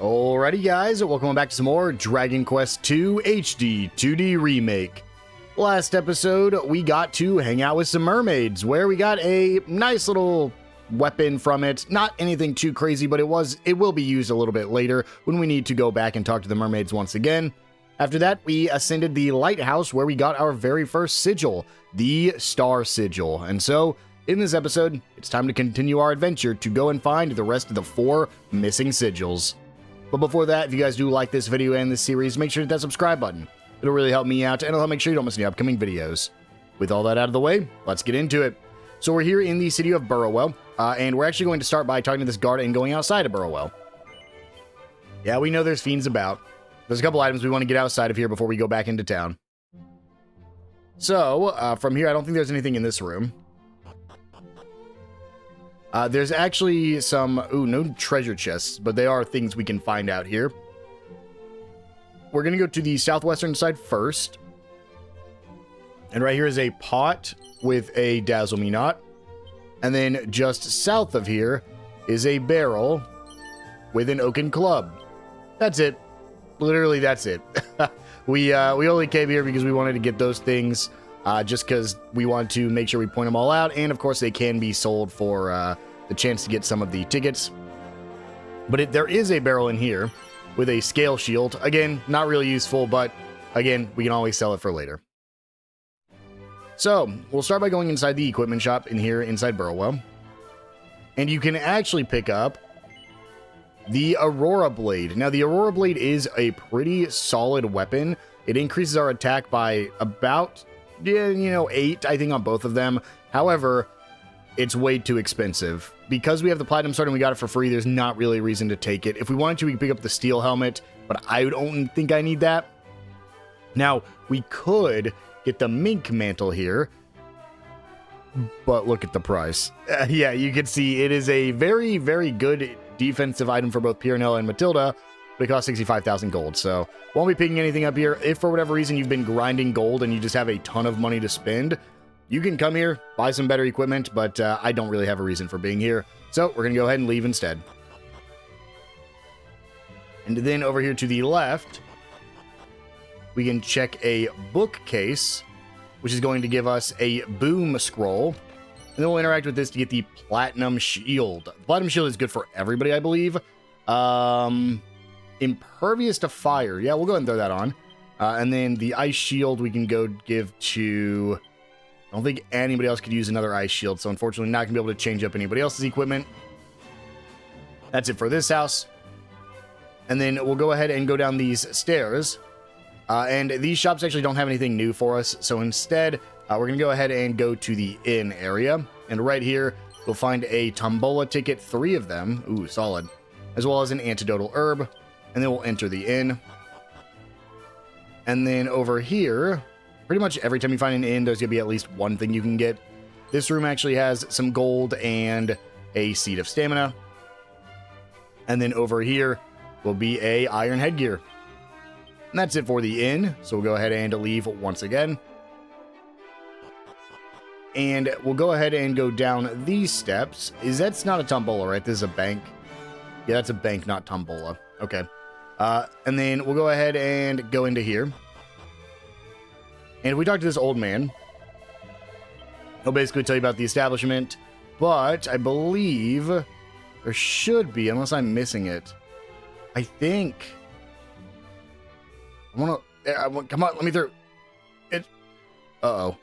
Alrighty guys, welcome back to some more Dragon Quest II HD-2D Remake. Last episode, we got to hang out with some mermaids, where we got a nice little weapon from it. Not anything too crazy, but it will be used a little bit later when we need to go back and talk to the mermaids once again. After that, we ascended the lighthouse where we got our very first sigil, the Star Sigil. And so, in this episode, it's time to continue our adventure to go and find the rest of the 4 missing sigils. But before that, if you guys do like this video and this series, make sure to hit that subscribe button. It'll really help me out, and it'll help make sure you don't miss any upcoming videos. With all that out of the way, let's get into it. So we're here in the city of Burrowell, and we're actually going to start by talking to this guard and going outside of Burrowell. Yeah, we know there's fiends about. There's a couple items we want to get outside of here before we go back into town. So, from here, I don't think there's anything in this room. There's actually some, no treasure chests, but they are things we can find out here. We're going to go to the southwestern side first. And right here is a pot with a Dazzle Me Not. And then just south of here is a barrel with an oaken club. That's it. Literally, that's it. We only came here because we wanted to get those things, just because we want to make sure we point them all out. And, of course, they can be sold for the chance to get some of the tickets. But there is a barrel in here with a scale shield. Again, not really useful, but, again, we can always sell it for later. So, we'll start by going inside the equipment shop in here inside Burrowell. And you can actually pick up the Aurora Blade. Now, the Aurora Blade is a pretty solid weapon. It increases our attack by about, 8, I think, on both of them. However, it's way too expensive. Because we have the Platinum Sword and we got it for free, there's not really a reason to take it. If we wanted to, we could pick up the Steel Helmet, but I don't think I need that. Now, we could get the Mink Mantle here, but look at the price. Yeah, you can see it is a very, very good defensive item for both Piranella and Matilda, but it costs 65,000 gold, so won't be picking anything up here. If for whatever reason you've been grinding gold and you just have a ton of money to spend, you can come here, buy some better equipment, but I don't really have a reason for being here, so we're going to go ahead and leave instead. And then over here to the left, we can check a bookcase, which is going to give us a boom scroll. And then we'll interact with this to get the Platinum Shield. The Platinum Shield is good for everybody, I believe. Impervious to fire. Yeah, we'll go ahead and throw that on. And then the Ice Shield we can go give to... I don't think anybody else could use another Ice Shield, so unfortunately not going to be able to change up anybody else's equipment. That's it for this house. And then we'll go ahead and go down these stairs. And these shops actually don't have anything new for us, so instead... we're going to go ahead and go to the inn area. And right here, we'll find a Tombola ticket, 3 of them. Ooh, solid. As well as an antidotal herb. And then we'll enter the inn. And then over here, pretty much every time you find an inn, there's going to be at least one thing you can get. This room actually has some gold and a Seed of Stamina. And then over here will be a Iron Headgear. And that's it for the inn. So we'll go ahead and leave once again. And we'll go ahead and go down these steps. That's not a tombola, right? This is a bank. Yeah, that's a bank, not tombola. Okay. And then we'll go ahead and go into here. And if we talk to this old man, he'll basically tell you about the establishment. But I believe there should be, unless I'm missing it. I think... come on, let me through. Uh-oh.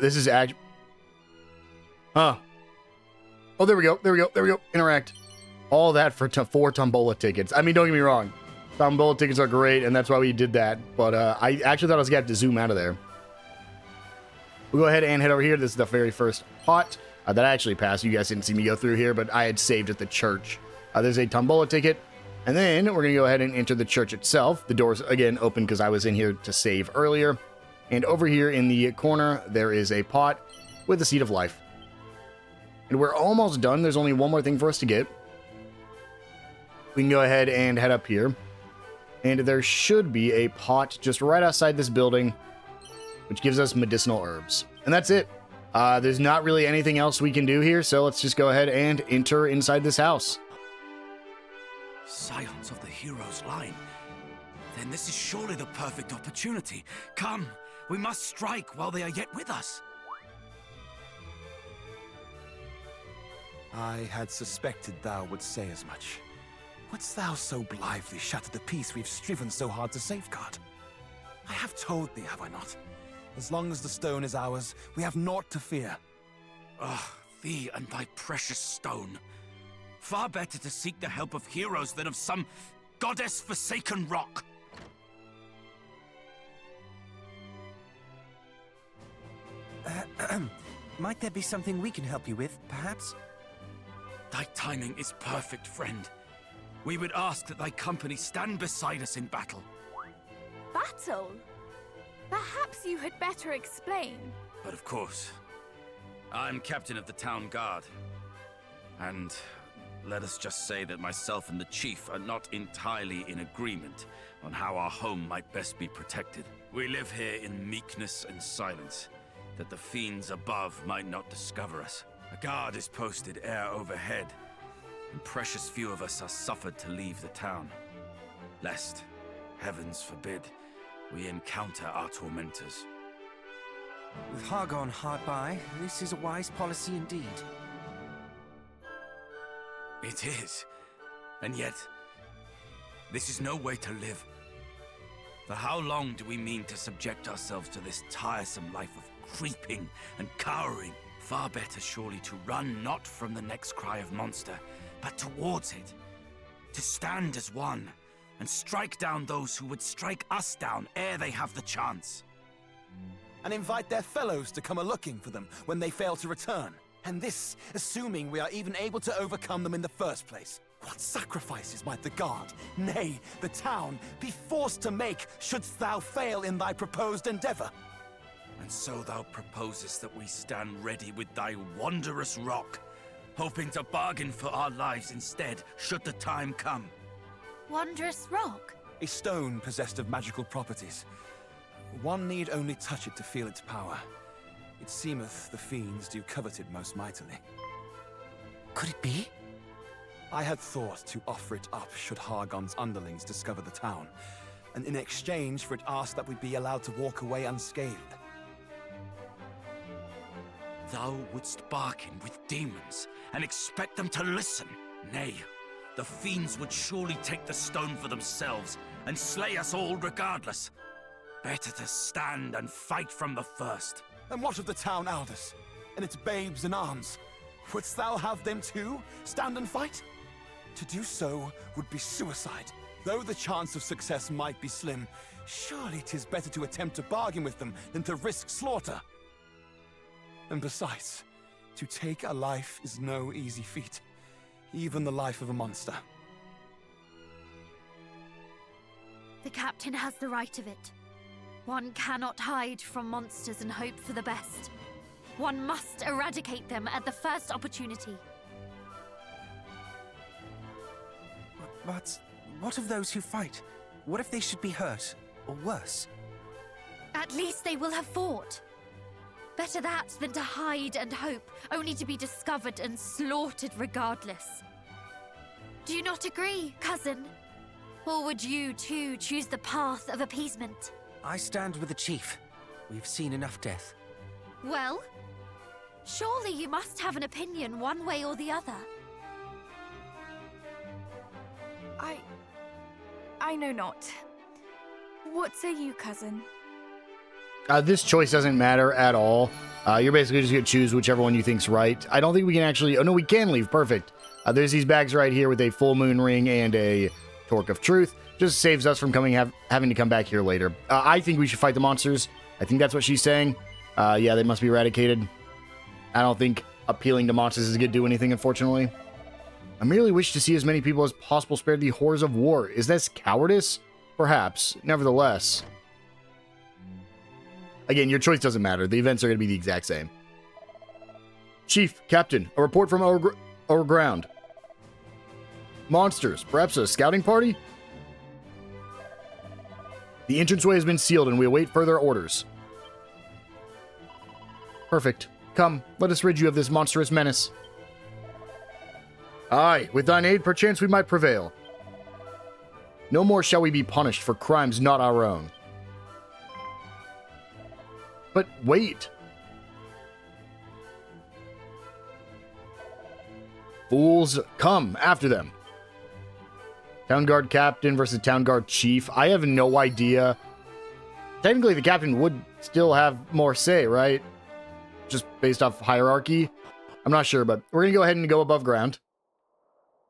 This is actually... Huh. Oh, there we go. Interact. All that for 4 Tombola tickets. I mean, don't get me wrong. Tombola tickets are great, and that's why we did that. But I actually thought I was going to have to zoom out of there. We'll go ahead and head over here. This is the very first pot that I actually passed. You guys didn't see me go through here, but I had saved at the church. There's a Tombola ticket. And then we're going to go ahead and enter the church itself. The door's, again, open because I was in here to save earlier. And over here in the corner, there is a pot with a Seed of Life. And we're almost done. There's only one more thing for us to get. We can go ahead and head up here. And there should be a pot just right outside this building, which gives us medicinal herbs. And that's it. There's not really anything else we can do here, so let's just go ahead and enter inside this house. Scions of the hero's line. Then this is surely the perfect opportunity. Come, we must strike while they are yet with us. I had suspected thou would say as much. Wouldst thou so blithely shatter the peace we've striven so hard to safeguard? I have told thee, have I not? As long as the stone is ours, we have naught to fear. Ah, thee and thy precious stone. Far better to seek the help of heroes than of some goddess-forsaken rock. Might there be something we can help you with, perhaps? Thy timing is perfect, friend. We would ask that thy company stand beside us in battle. Battle? Perhaps you had better explain. But of course, I'm captain of the town guard. And let us just say that myself and the chief are not entirely in agreement on how our home might best be protected. We live here in meekness and silence, that the fiends above might not discover us. A guard is posted air overhead, and precious few of us are suffered to leave the town, lest, heavens forbid, we encounter our tormentors. With Hargon hard by, this is a wise policy indeed. It is. And yet, this is no way to live. For how long do we mean to subject ourselves to this tiresome life of creeping and cowering? Far better surely to run not from the next cry of monster, but towards it. To stand as one, and strike down those who would strike us down ere they have the chance. And invite their fellows to come a-looking for them when they fail to return. And this, assuming we are even able to overcome them in the first place. What sacrifices might the guard, nay, the town, be forced to make shouldst thou fail in thy proposed endeavor? And so thou proposest that we stand ready with thy wondrous rock, hoping to bargain for our lives instead, should the time come. Wondrous rock? A stone possessed of magical properties. One need only touch it to feel its power. It seemeth the fiends do covet it most mightily. Could it be? I had thought to offer it up should Hargon's underlings discover the town, and in exchange for it ask that we be allowed to walk away unscathed. Thou wouldst bargain with demons and expect them to listen? Nay, the fiends would surely take the stone for themselves and slay us all regardless. Better to stand and fight from the first. And what of the town elders, and its babes in arms? Wouldst thou have them too stand and fight? To do so would be suicide. Though the chance of success might be slim, surely 'tis better to attempt to bargain with them than to risk slaughter. And besides, to take a life is no easy feat, even the life of a monster. The captain has the right of it. One cannot hide from monsters and hope for the best. One must eradicate them at the first opportunity. But what of those who fight? What if they should be hurt, or worse? At least they will have fought. Better that than to hide and hope, only to be discovered and slaughtered regardless. Do you not agree, cousin? Or would you, too, choose the path of appeasement? I stand with the chief. We've seen enough death. Well, surely you must have an opinion one way or the other. I know not. What say you, cousin? This choice doesn't matter at all. You're basically just going to choose whichever one you think's right. I don't think we can actually... Oh, no, we can leave. Perfect. There's these bags right here with a full moon ring and a Torque of Truth. Just saves us from having to come back here later. I think we should fight the monsters. I think that's what she's saying. Yeah, they must be eradicated. I don't think appealing to monsters is going to do anything, unfortunately. I merely wish to see as many people as possible spared the horrors of war. Is this cowardice? Perhaps. Nevertheless. Again, your choice doesn't matter. The events are going to be the exact same. Chief, Captain, a report from our ground. Monsters. Perhaps a scouting party? The entranceway has been sealed and we await further orders. Perfect. Come, let us rid you of this monstrous menace. Aye, with thine aid, perchance we might prevail. No more shall we be punished for crimes not our own. But wait. Fools, come after them. Town Guard Captain versus Town Guard Chief. I have no idea. Technically, the Captain would still have more say, right? Just based off hierarchy. I'm not sure, but we're going to go ahead and go above ground.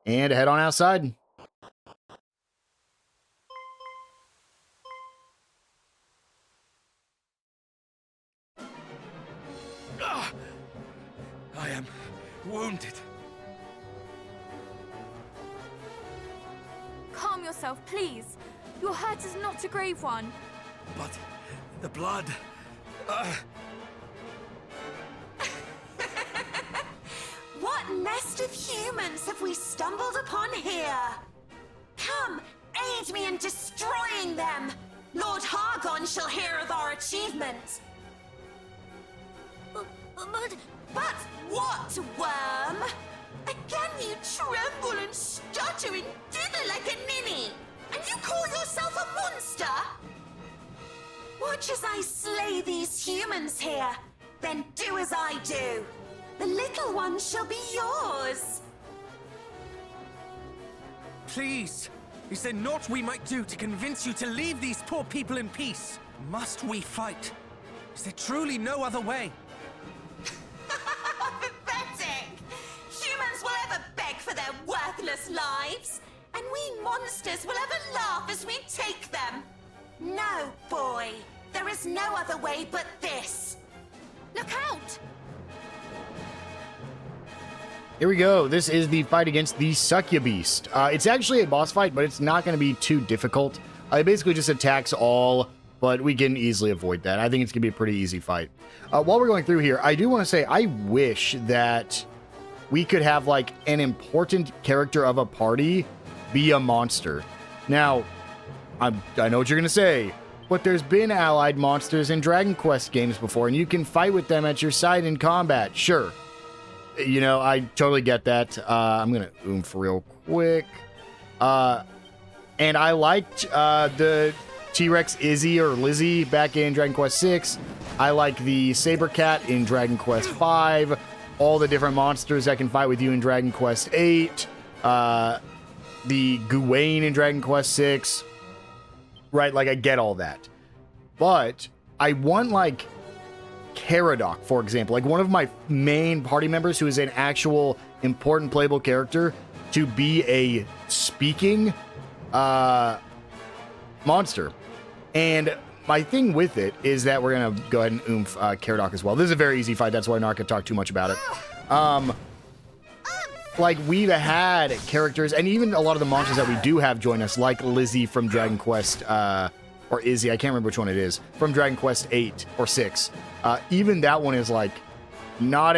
And head on outside. I am wounded. Calm yourself, please. Your hurt is not a grave one. But the blood... What nest of humans have we stumbled upon here? Come, aid me in destroying them. Lord Hargon shall hear of our achievement. But what, worm? Again you tremble and stutter and dither like a ninny, and you call yourself a monster? Watch as I slay these humans here, then do as I do. The little one shall be yours. Please, is there naught we might do to convince you to leave these poor people in peace? Must we fight? Is there truly no other way? Pathetic! Humans will ever beg for their worthless lives, and we monsters will ever laugh as we take them. No, boy. There is no other way but this. Look out! Here we go. This is the fight against the Succubeast. It's actually a boss fight, but it's not going to be too difficult. It basically just attacks all, but we can easily avoid that. I think it's going to be a pretty easy fight. While we're going through here, I do want to say I wish that we could have like an important character of a party be a monster. Now, I know what you're going to say, but there's been allied monsters in Dragon Quest games before, and you can fight with them at your side in combat. Sure. You know, I totally get that. I'm going to oomph real quick. And I liked the T-Rex Izzy or Lizzie back in Dragon Quest VI. I like the Saber Cat in Dragon Quest V. All the different monsters that can fight with you in Dragon Quest VIII. The Gawain in Dragon Quest VI. Right, like I get all that. But I want like Caradoc, for example, like one of my main party members who is an actual important playable character to be a speaking monster. And my thing with it is that we're going to go ahead and oomph Caradoc as well. This is a very easy fight. That's why I'm not going to talk too much about it. Like, we've had characters, and even a lot of the monsters that we do have join us, like Lizzie from Dragon Quest, or Izzy, I can't remember which one it is, from Dragon Quest 8 or 6. Even that one is, like, not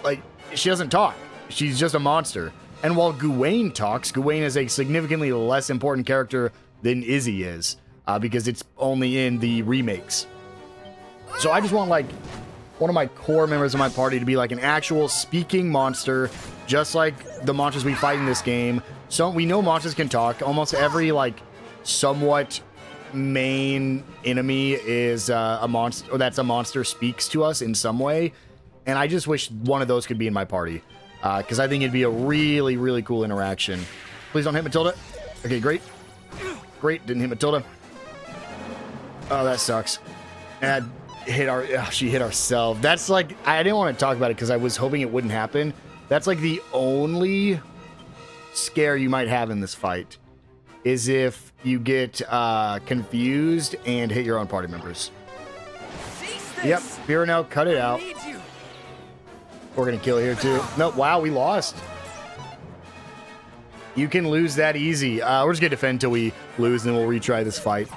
like, she doesn't talk. She's just a monster. And while Gawain talks, Gawain is a significantly less important character than Izzy is, because it's only in the remakes. So I just want, like, one of my core members of my party to be, like, an actual speaking monster, just like the monsters we fight in this game. So we know monsters can talk. Almost every, like, somewhat main enemy is a monster, or that's a monster speaks to us in some way. And I just wish one of those could be in my party, because I think it'd be a really, really cool interaction. Please don't hit Matilda. Okay, great. Great, didn't hit Matilda. Oh, that sucks. And she hit herself. That's like, I didn't want to talk about it because I was hoping it wouldn't happen. That's like the only scare you might have in this fight, is if you get confused and hit your own party members. Yep, Fiorino, cut it out. We're gonna kill here too. No, wow, we lost. You can lose that easy. We're just gonna defend until we lose, and then we'll retry this fight.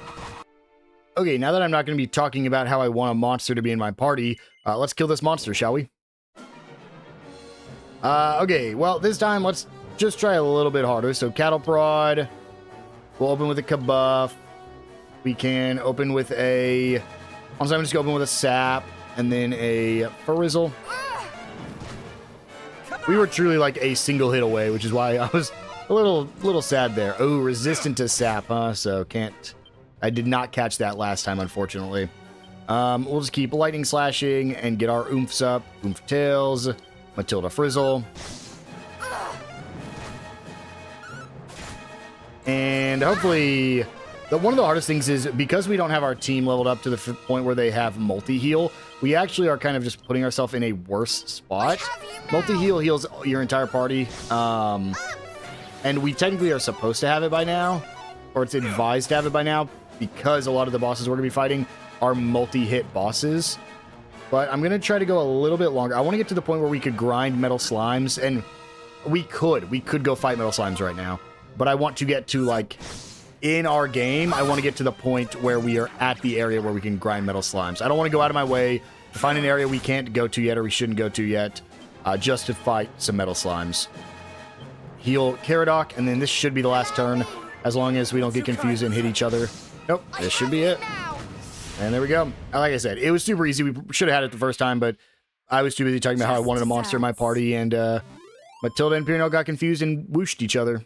Okay, now that I'm not gonna be talking about how I want a monster to be in my party, let's kill this monster, shall we? Okay, well, this time let's just try a little bit harder. So Cattle Prod. We'll open with a Kabuff. We can open with a... Also, I'm just going to open with a Sap. And then a Furizzle. We were truly like a single hit away, which is why I was a little sad there. Oh, resistant to sap, huh? So can't... I did not catch that last time, unfortunately. We'll just keep lightning slashing and get our oomphs up. Oomph tails, Matilda Frizzle. And hopefully... One of the hardest things is because we don't have our team leveled up to the point where they have multi-heal, we actually are kind of just putting ourselves in a worse spot. Multi-heal heals your entire party, and we technically are supposed to have it by now, or it's advised to have it by now, because a lot of the bosses we're going to be fighting are multi-hit bosses. But I'm going to try to go a little bit longer. I want to get to the point where we could grind metal slimes, and we could go fight metal slimes right now, but I want to get to, like... In our game, I want to get to the point where we are at the area where we can grind metal slimes. I don't want to go out of my way to find an area we can't go to yet or we shouldn't go to yet, just to fight some metal slimes. Heal Caradoc, and then this should be the last turn, as long as we don't get confused and hit each other. Nope, this should be it. And there we go. Like I said, it was super easy. We should have had it the first time, but I was too busy talking about how I wanted a monster in my party, and Matilda and Pirno got confused and whooshed each other.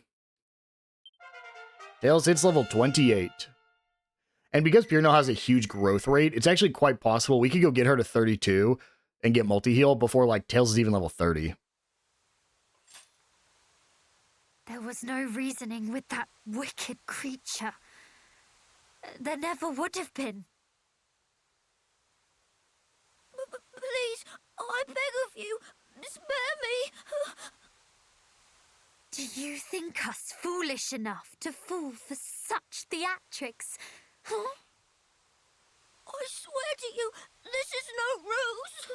Tails hits level 28. And because Pirno has a huge growth rate, it's actually quite possible we could go get her to 32 and get multi-heal before, like, Tails is even level 30. There was no reasoning with that wicked creature. There never would have been. Please, I beg of you, spare me. Do you think us foolish enough to fall for such theatrics? Huh? I swear to you, this is no ruse.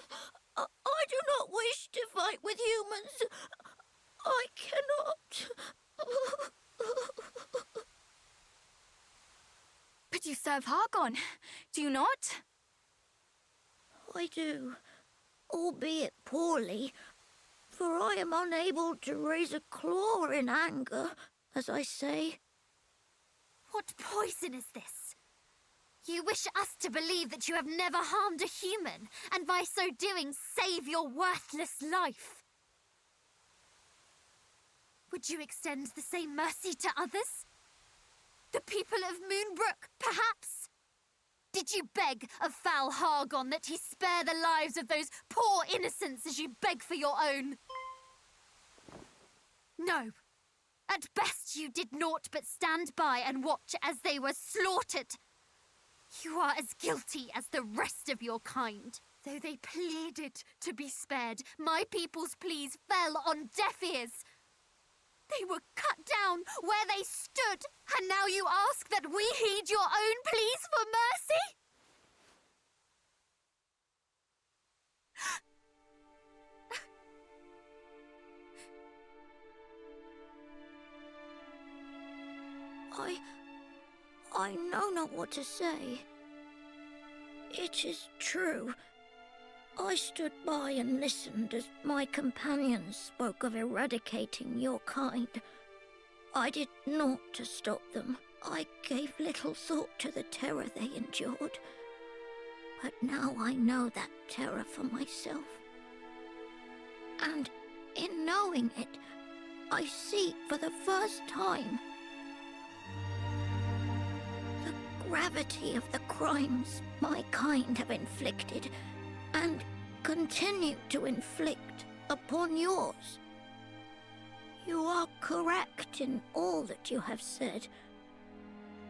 I do not wish to fight with humans. I cannot. But you serve Hargon, do you not? I do, albeit poorly. For I am unable to raise a claw in anger, as I say. What poison is this? You wish us to believe that you have never harmed a human, and by so doing save your worthless life. Would you extend the same mercy to others? The people of Moonbrook, perhaps? Did you beg of foul Hargon that he spare the lives of those poor innocents as you beg for your own? No. At best you did naught but stand by and watch as they were slaughtered. You are as guilty as the rest of your kind. Though they pleaded to be spared, my people's pleas fell on deaf ears. They were cut down where they stood, and now you ask that we heed your own pleas for mercy? I know not what to say. It is true. I stood by and listened as my companions spoke of eradicating your kind. I did naught to stop them. I gave little thought to the terror they endured. But now I know that terror for myself. And in knowing it, I see for the first time the gravity of the crimes my kind have inflicted and continue to inflict upon yours. You are correct in all that you have said.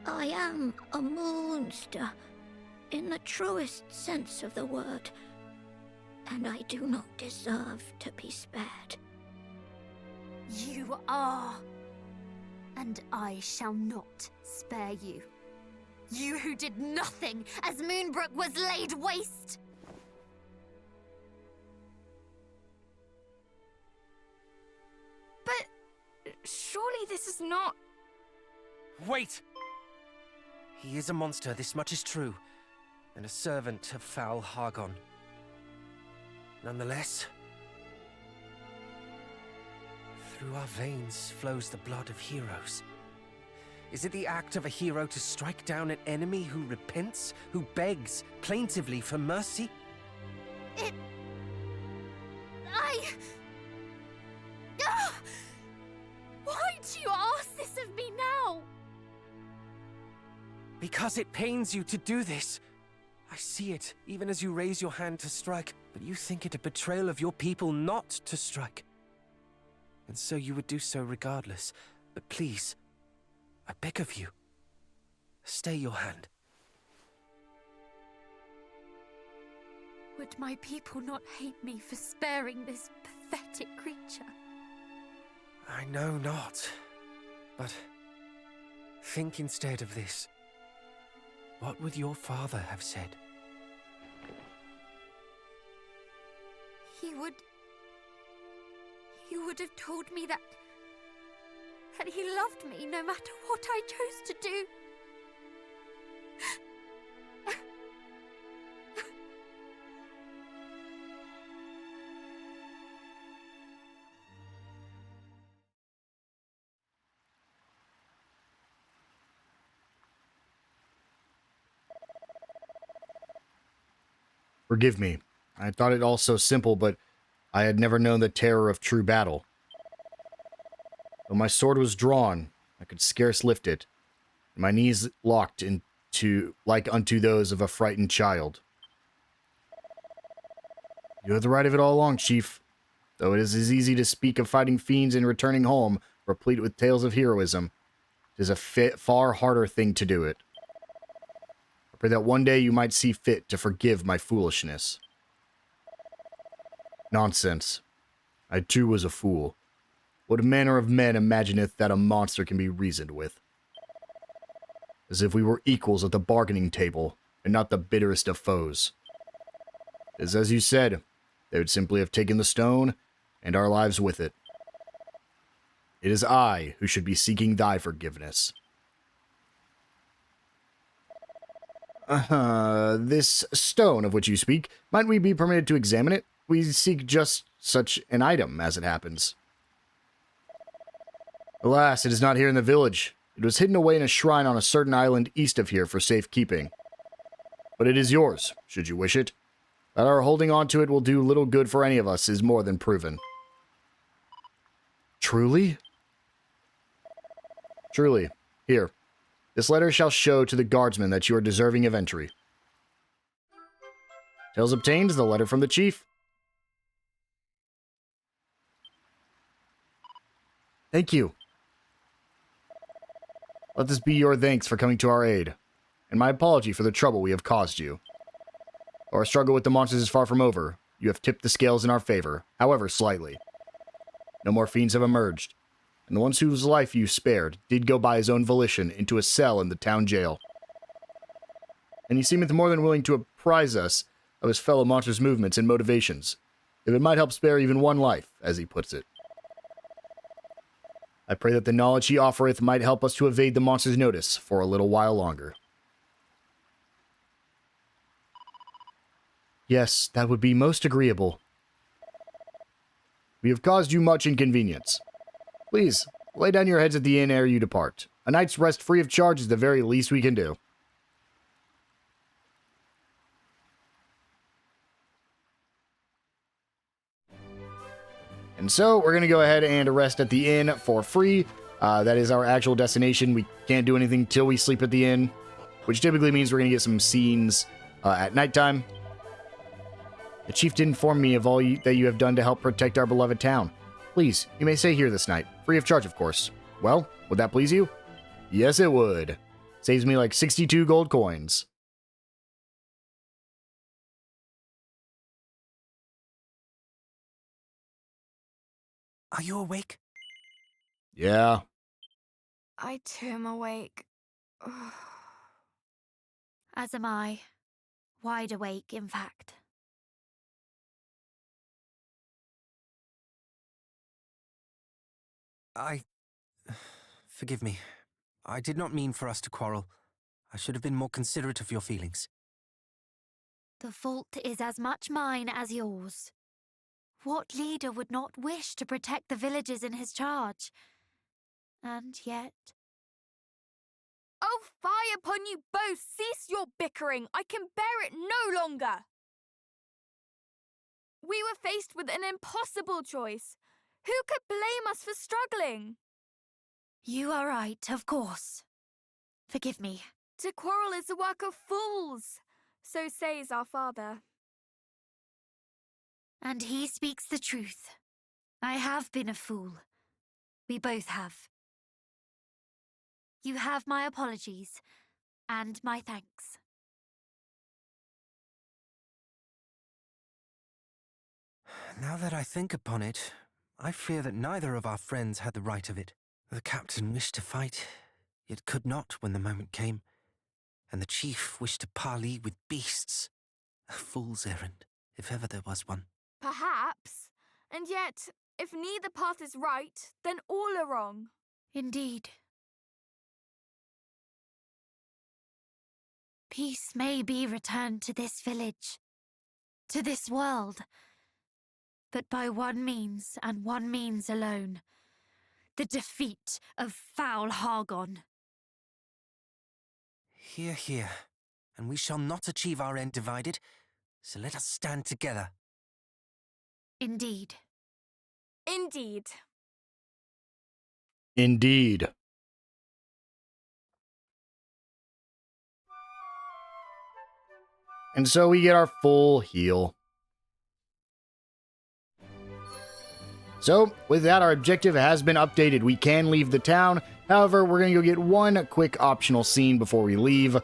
I am a monster in the truest sense of the word, and I do not deserve to be spared. You are, and I shall not spare you. You who did nothing as Moonbrook was laid waste. But surely this is not... Wait! He is a monster, this much is true, and a servant of foul Hargon. Nonetheless, through our veins flows the blood of heroes. Is it the act of a hero to strike down an enemy who repents, who begs plaintively for mercy? Because it pains you to do this. I see it, even as you raise your hand to strike, but you think it a betrayal of your people not to strike. And so you would do so regardless. But please, I beg of you, stay your hand. Would my people not hate me for sparing this pathetic creature? I know not, but think instead of this. What would your father have said? He would have told me that he loved me no matter what I chose to do. Forgive me. I thought it all so simple, but I had never known the terror of true battle. Though my sword was drawn, I could scarce lift it, and my knees locked into like unto those of a frightened child. You had the right of it all along, Chief. Though it is as easy to speak of fighting fiends and returning home, replete with tales of heroism, it is a far harder thing to do it. I pray that one day you might see fit to forgive my foolishness. Nonsense. I too was a fool. What manner of man imagineth that a monster can be reasoned with? As if we were equals at the bargaining table, and not the bitterest of foes. It is as you said, they would simply have taken the stone, and our lives with it. It is I who should be seeking thy forgiveness. This stone of which you speak, might we be permitted to examine it? We seek just such an item, as it happens. Alas, it is not here in the village. It was hidden away in a shrine on a certain island east of here for safekeeping. But it is yours, should you wish it. That our holding on to it will do little good for any of us is more than proven. Truly? Truly. Here. This letter shall show to the guardsmen that you are deserving of entry. Tales obtained, the letter from the chief. Thank you. Let this be your thanks for coming to our aid, and my apology for the trouble we have caused you. Our struggle with the monsters is far from over. You have tipped the scales in our favor, however slightly. No more fiends have emerged, and the one whose life you spared did go by his own volition into a cell in the town jail. And he seemeth more than willing to apprise us of his fellow monsters' movements and motivations, if it might help spare even one life, as he puts it. I pray that the knowledge he offereth might help us to evade the monster's notice for a little while longer. Yes, that would be most agreeable. We have caused you much inconvenience. Please, lay down your heads at the inn ere you depart. A night's rest free of charge is the very least we can do. And so, we're going to go ahead and rest at the inn for free. That is our actual destination. We can't do anything till we sleep at the inn, which typically means we're going to get some scenes at nighttime. The chief did inform me of all that you have done to help protect our beloved town. Please, you may stay here this night, free of charge, of course. Well, would that please you? Yes, it would. Saves me like 62 gold coins. Are you awake? Yeah. I too am awake. As am I. Wide awake, in fact. Forgive me. I did not mean for us to quarrel. I should have been more considerate of your feelings. The fault is as much mine as yours. What leader would not wish to protect the villages in his charge? And yet... Oh, fie upon you both! Cease your bickering! I can bear it no longer! We were faced with an impossible choice. Who could blame us for struggling? You are right, of course. Forgive me. To quarrel is the work of fools, so says our father. And he speaks the truth. I have been a fool. We both have. You have my apologies, and my thanks. Now that I think upon it, I fear that neither of our friends had the right of it. The captain wished to fight, yet could not when the moment came, and the chief wished to parley with beasts. A fool's errand, if ever there was one. Perhaps. And yet, if neither path is right, then all are wrong. Indeed. Peace may be returned to this village, to this world, but by one means and one means alone: the defeat of foul Hargon. Hear, hear. And we shall not achieve our end divided, so let us stand together. Indeed. Indeed. Indeed. And so we get our full heal. So, with that, our objective has been updated. We can leave the town. However, we're going to go get one quick optional scene before we leave.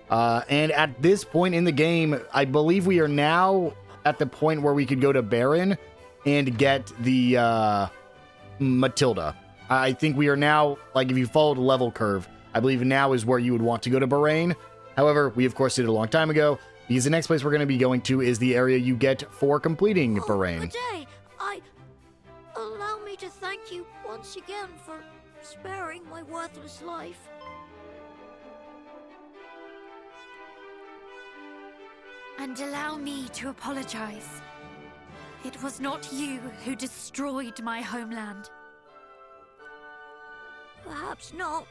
And at this point in the game, I believe we are now at the point where we could go to Baron and get the Matilda. I think we are now, like, if you follow the level curve, I believe now is where you would want to go to Bahrain. However, we of course did it a long time ago, because the next place we're going to be going to is the area you get for completing Bahrain. Good day. Allow me to thank you once again for sparing my worthless life. And allow me to apologize. It was not you who destroyed my homeland. Perhaps not,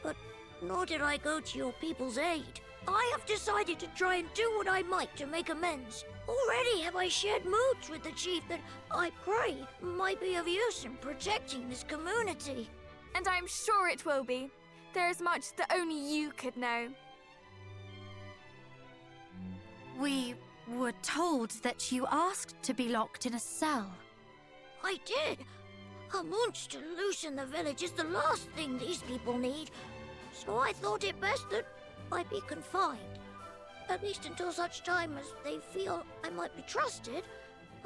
but nor did I go to your people's aid. I have decided to try and do what I might to make amends. Already have I shared moods with the chief that I pray might be of use in protecting this community. And I'm sure it will be. There is much that only you could know. We were told that you asked to be locked in a cell. I did. A monster loose in the village is the last thing these people need. So I thought it best that I be confined. At least until such time as they feel I might be trusted.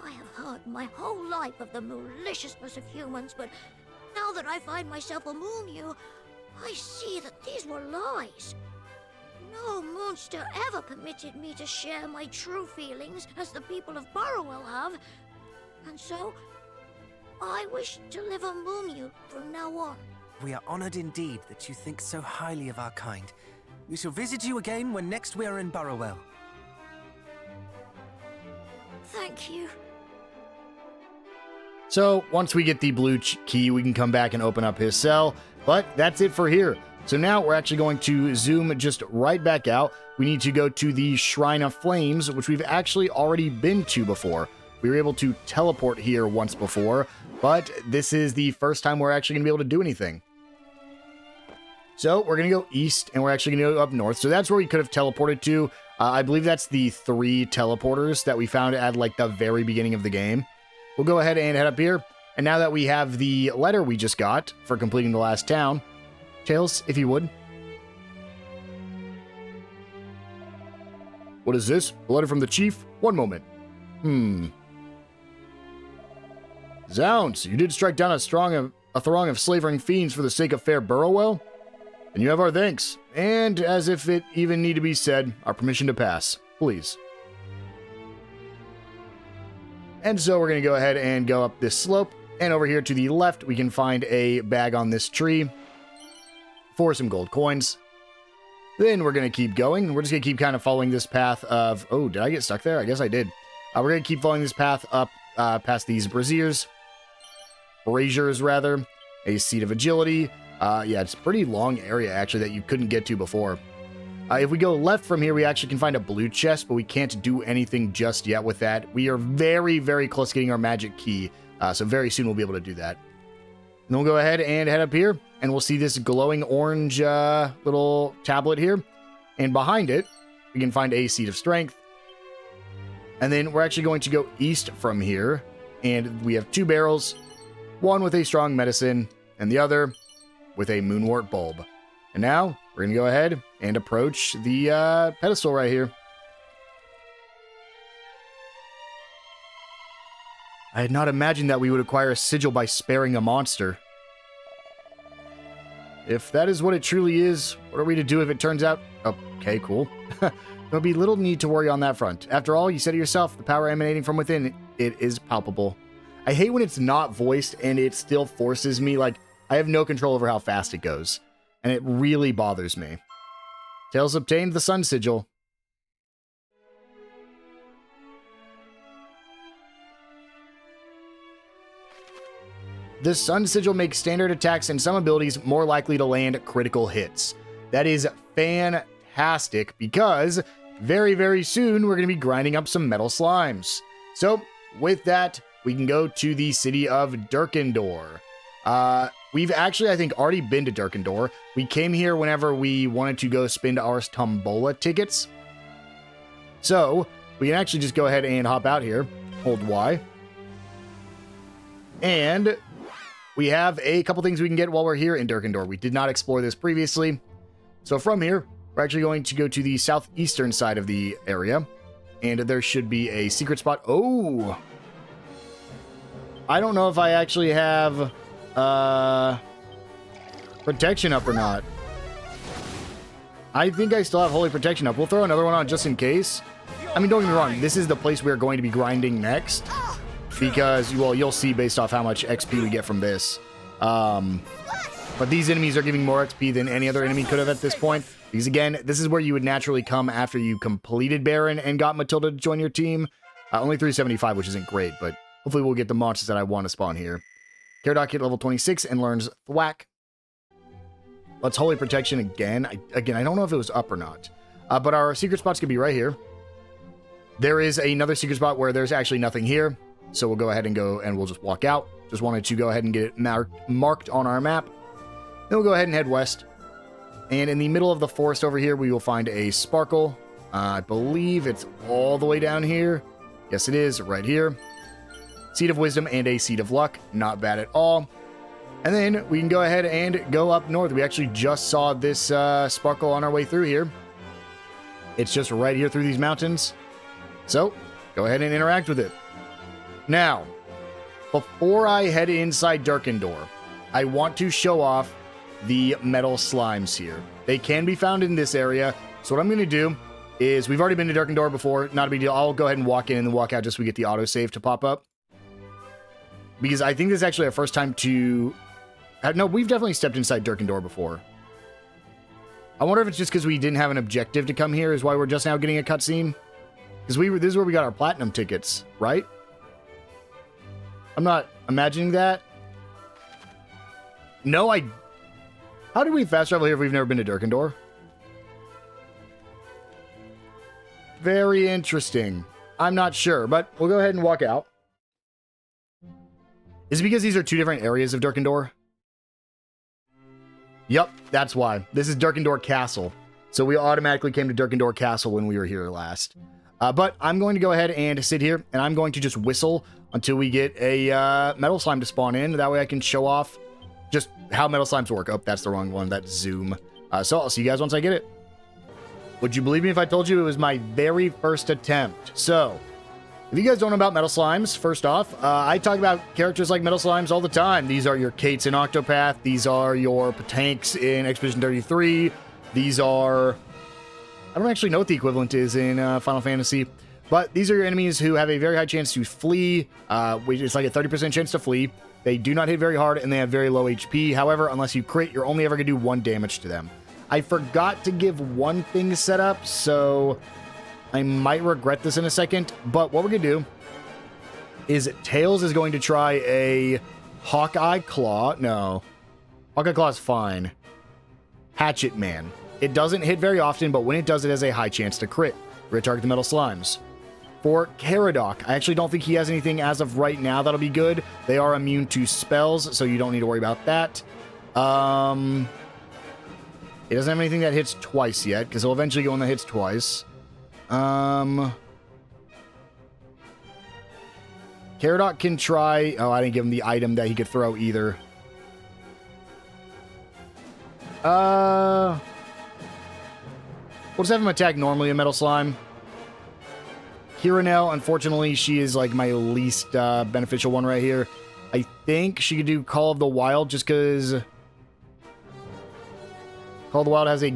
I have heard my whole life of the maliciousness of humans, but now that I find myself among you, I see that these were lies. No monster ever permitted me to share my true feelings as the people of Burrowell have, and so I wish to live among you from now on. We are honored indeed that you think so highly of our kind. We shall visit you again when next we are in Burrowell. Thank you. So, once we get the blue key, we can come back and open up his cell. But that's it for here. So now we're actually going to zoom just right back out. We need to go to the Shrine of Flames, which we've actually already been to before. We were able to teleport here once before, but this is the first time we're actually going to be able to do anything. So we're going to go east, and we're actually going to go up north. So that's where we could have teleported to. I believe that's the 3 teleporters that we found at like the very beginning of the game. We'll go ahead and head up here. And now that we have the letter we just got for completing the last town, Tails, if you would. What is this? A letter from the chief? One moment. Zounds, you did strike down a throng of slavering fiends for the sake of fair Burrowell? And you have our thanks, and as if it even need to be said, our permission to pass. Please. And so we're going to go ahead and go up this slope, and over here to the left, we can find a bag on this tree for some gold coins. Then we're going to keep going. We're just going to keep kind of following this path of... Oh, did I get stuck there? I guess I did. We're going to keep following this path up past these braziers, rather, a seat of agility. Yeah, it's a pretty long area, actually, that you couldn't get to before. If we go left from here, we actually can find a blue chest, but we can't do anything just yet with that. We are very, very close to getting our magic key, so very soon we'll be able to do that. And then we'll go ahead and head up here, and we'll see this glowing orange little tablet here. And behind it, we can find a Seed of Strength. And then we're actually going to go east from here. And we have 2 barrels, one with a strong medicine, and the other with a moonwort bulb. And now, we're going to go ahead and approach the pedestal right here. I had not imagined that we would acquire a sigil by sparing a monster. If that is what it truly is, what are we to do if it turns out... Okay, cool. There'll be little need to worry on that front. After all, you said it yourself, the power emanating from within, it is palpable. I hate when it's not voiced and it still forces me, like, I have no control over how fast it goes. And it really bothers me. Tails obtained the Sun Sigil. The Sun Sigil makes standard attacks and some abilities more likely to land critical hits. That is fantastic because very, very soon we're going to be grinding up some metal slimes. So with that, we can go to the city of Durkendor. We've actually, I think, already been to Durkendor. We came here whenever we wanted to go spend our Tombola tickets. So we can actually just go ahead and hop out here. Hold Y. And we have a couple things we can get while we're here in Durkendor. We did not explore this previously. So from here, we're actually going to go to the southeastern side of the area. And there should be a secret spot. Oh! I don't know if I actually have protection up or not. I think I still have Holy Protection up. We'll throw another one on just in case. I mean, don't get me wrong. This is the place we're going to be grinding next. Because, well, you'll see based off how much XP we get from this. But these enemies are giving more XP than any other enemy could have at this point. Because, again, this is where you would naturally come after you completed Baron and got Matilda to join your team. Only 375, which isn't great, but hopefully we'll get the monsters that I want to spawn here. Caradoc hit level 26 and learns Thwack. Let's Holy Protection again. I don't know if it was up or not. But our secret spot's going to be right here. There is another secret spot where there's actually nothing here. So we'll go ahead and go and we'll just walk out. Just wanted to go ahead and get it marked on our map. Then we'll go ahead and head west. And in the middle of the forest over here, we will find a sparkle. I believe it's all the way down here. Yes, it is, right here. Seed of Wisdom and a Seed of Luck. Not bad at all. And then we can go ahead and go up north. We actually just saw this sparkle on our way through here. It's just right here through these mountains. So, go ahead and interact with it. Now, before I head inside Durkendor, I want to show off the metal slimes here. They can be found in this area. So what I'm going to do is, we've already been to Durkendor before, not a big deal. I'll go ahead and walk in and then walk out just so we get the autosave to pop up. Because I think this is actually our first time to... No, we've definitely stepped inside Durkendor before. I wonder if it's just because we didn't have an objective to come here is why we're just now getting a cutscene. Because this is where we got our platinum tickets, right? I'm not imagining that. No, How did we fast travel here if we've never been to Durkendor? Very interesting. I'm not sure, but we'll go ahead and walk out. Is it because these are 2 different areas of Durkendor? Yep, that's why. This is Durkendor Castle. So we automatically came to Durkendor Castle when we were here last. But I'm going to go ahead and sit here, and I'm going to just whistle until we get a metal slime to spawn in. That way I can show off just how metal slimes work. Oh, that's the wrong one. That's Zoom. So I'll see you guys once I get it. Would you believe me if I told you it was my very first attempt? So, if you guys don't know about metal slimes, first off, I talk about characters like metal slimes all the time. These are your Kates in Octopath. These are your Patanks in Expedition 33. These are... I don't actually know what the equivalent is in Final Fantasy, but these are your enemies who have a very high chance to flee. It's like a 30% chance to flee. They do not hit very hard, and they have very low HP. However, unless you crit, you're only ever going to do 1 damage to them. I forgot to give one thing set up, so I might regret this in a second. But what we're going to do is Tails is going to try a Hawkeye Claw. No. Hawkeye Claw is fine. Hatchet Man. It doesn't hit very often, but when it does, it has a high chance to crit. We're going to target the metal slimes. For Caradoc, I actually don't think he has anything as of right now that'll be good. They are immune to spells, so you don't need to worry about that. It doesn't have anything that hits twice yet, because it'll eventually go one that hits twice. Caradot can try... Oh, I didn't give him the item that he could throw either. We'll just have him attack normally a Metal Slime. Hiranel, unfortunately, she is like my least beneficial one right here. I think she could do Call of the Wild just because Call of the Wild has a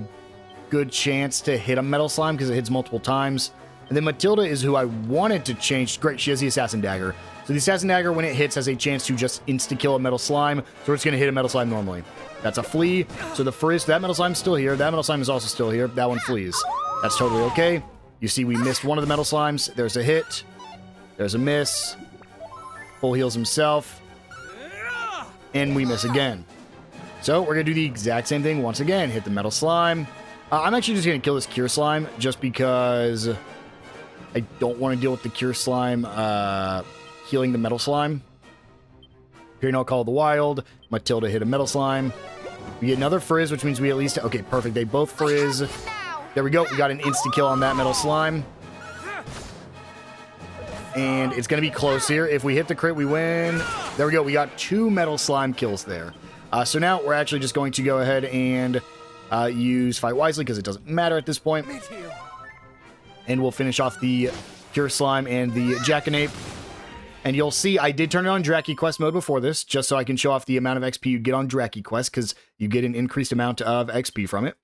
good chance to hit a Metal Slime because it hits multiple times. And then Matilda is who I wanted to change. Great, she has the Assassin Dagger. So the Assassin Dagger, when it hits, has a chance to just insta-kill a Metal Slime. So we're just going to hit a Metal Slime normally. That's a flea. So the frizz, that Metal Slime's still here. That Metal Slime is also still here. That one flees. That's totally okay. You see we missed one of the Metal Slimes. There's a hit. There's a miss. Full heals himself. And we miss again. So we're going to do the exact same thing once again. Hit the Metal Slime. I'm actually just going to kill this Cure Slime just because I don't want to deal with the Cure Slime healing the Metal Slime. Here now, Call of the Wild. Matilda hit a Metal Slime. We get another frizz, which means we at least... Okay, perfect. They both frizz. There we go. We got an insta-kill on that Metal Slime. And it's going to be close here. If we hit the crit, we win. There we go. We got 2 Metal Slime kills there. So now we're actually just going to go ahead and use Fight Wisely because it doesn't matter at this point. And we'll finish off the Cure Slime and the Jackanape. And you'll see I did turn it on Draki Quest mode before this, just so I can show off the amount of XP you get on Draki Quest, because you get an increased amount of XP from it.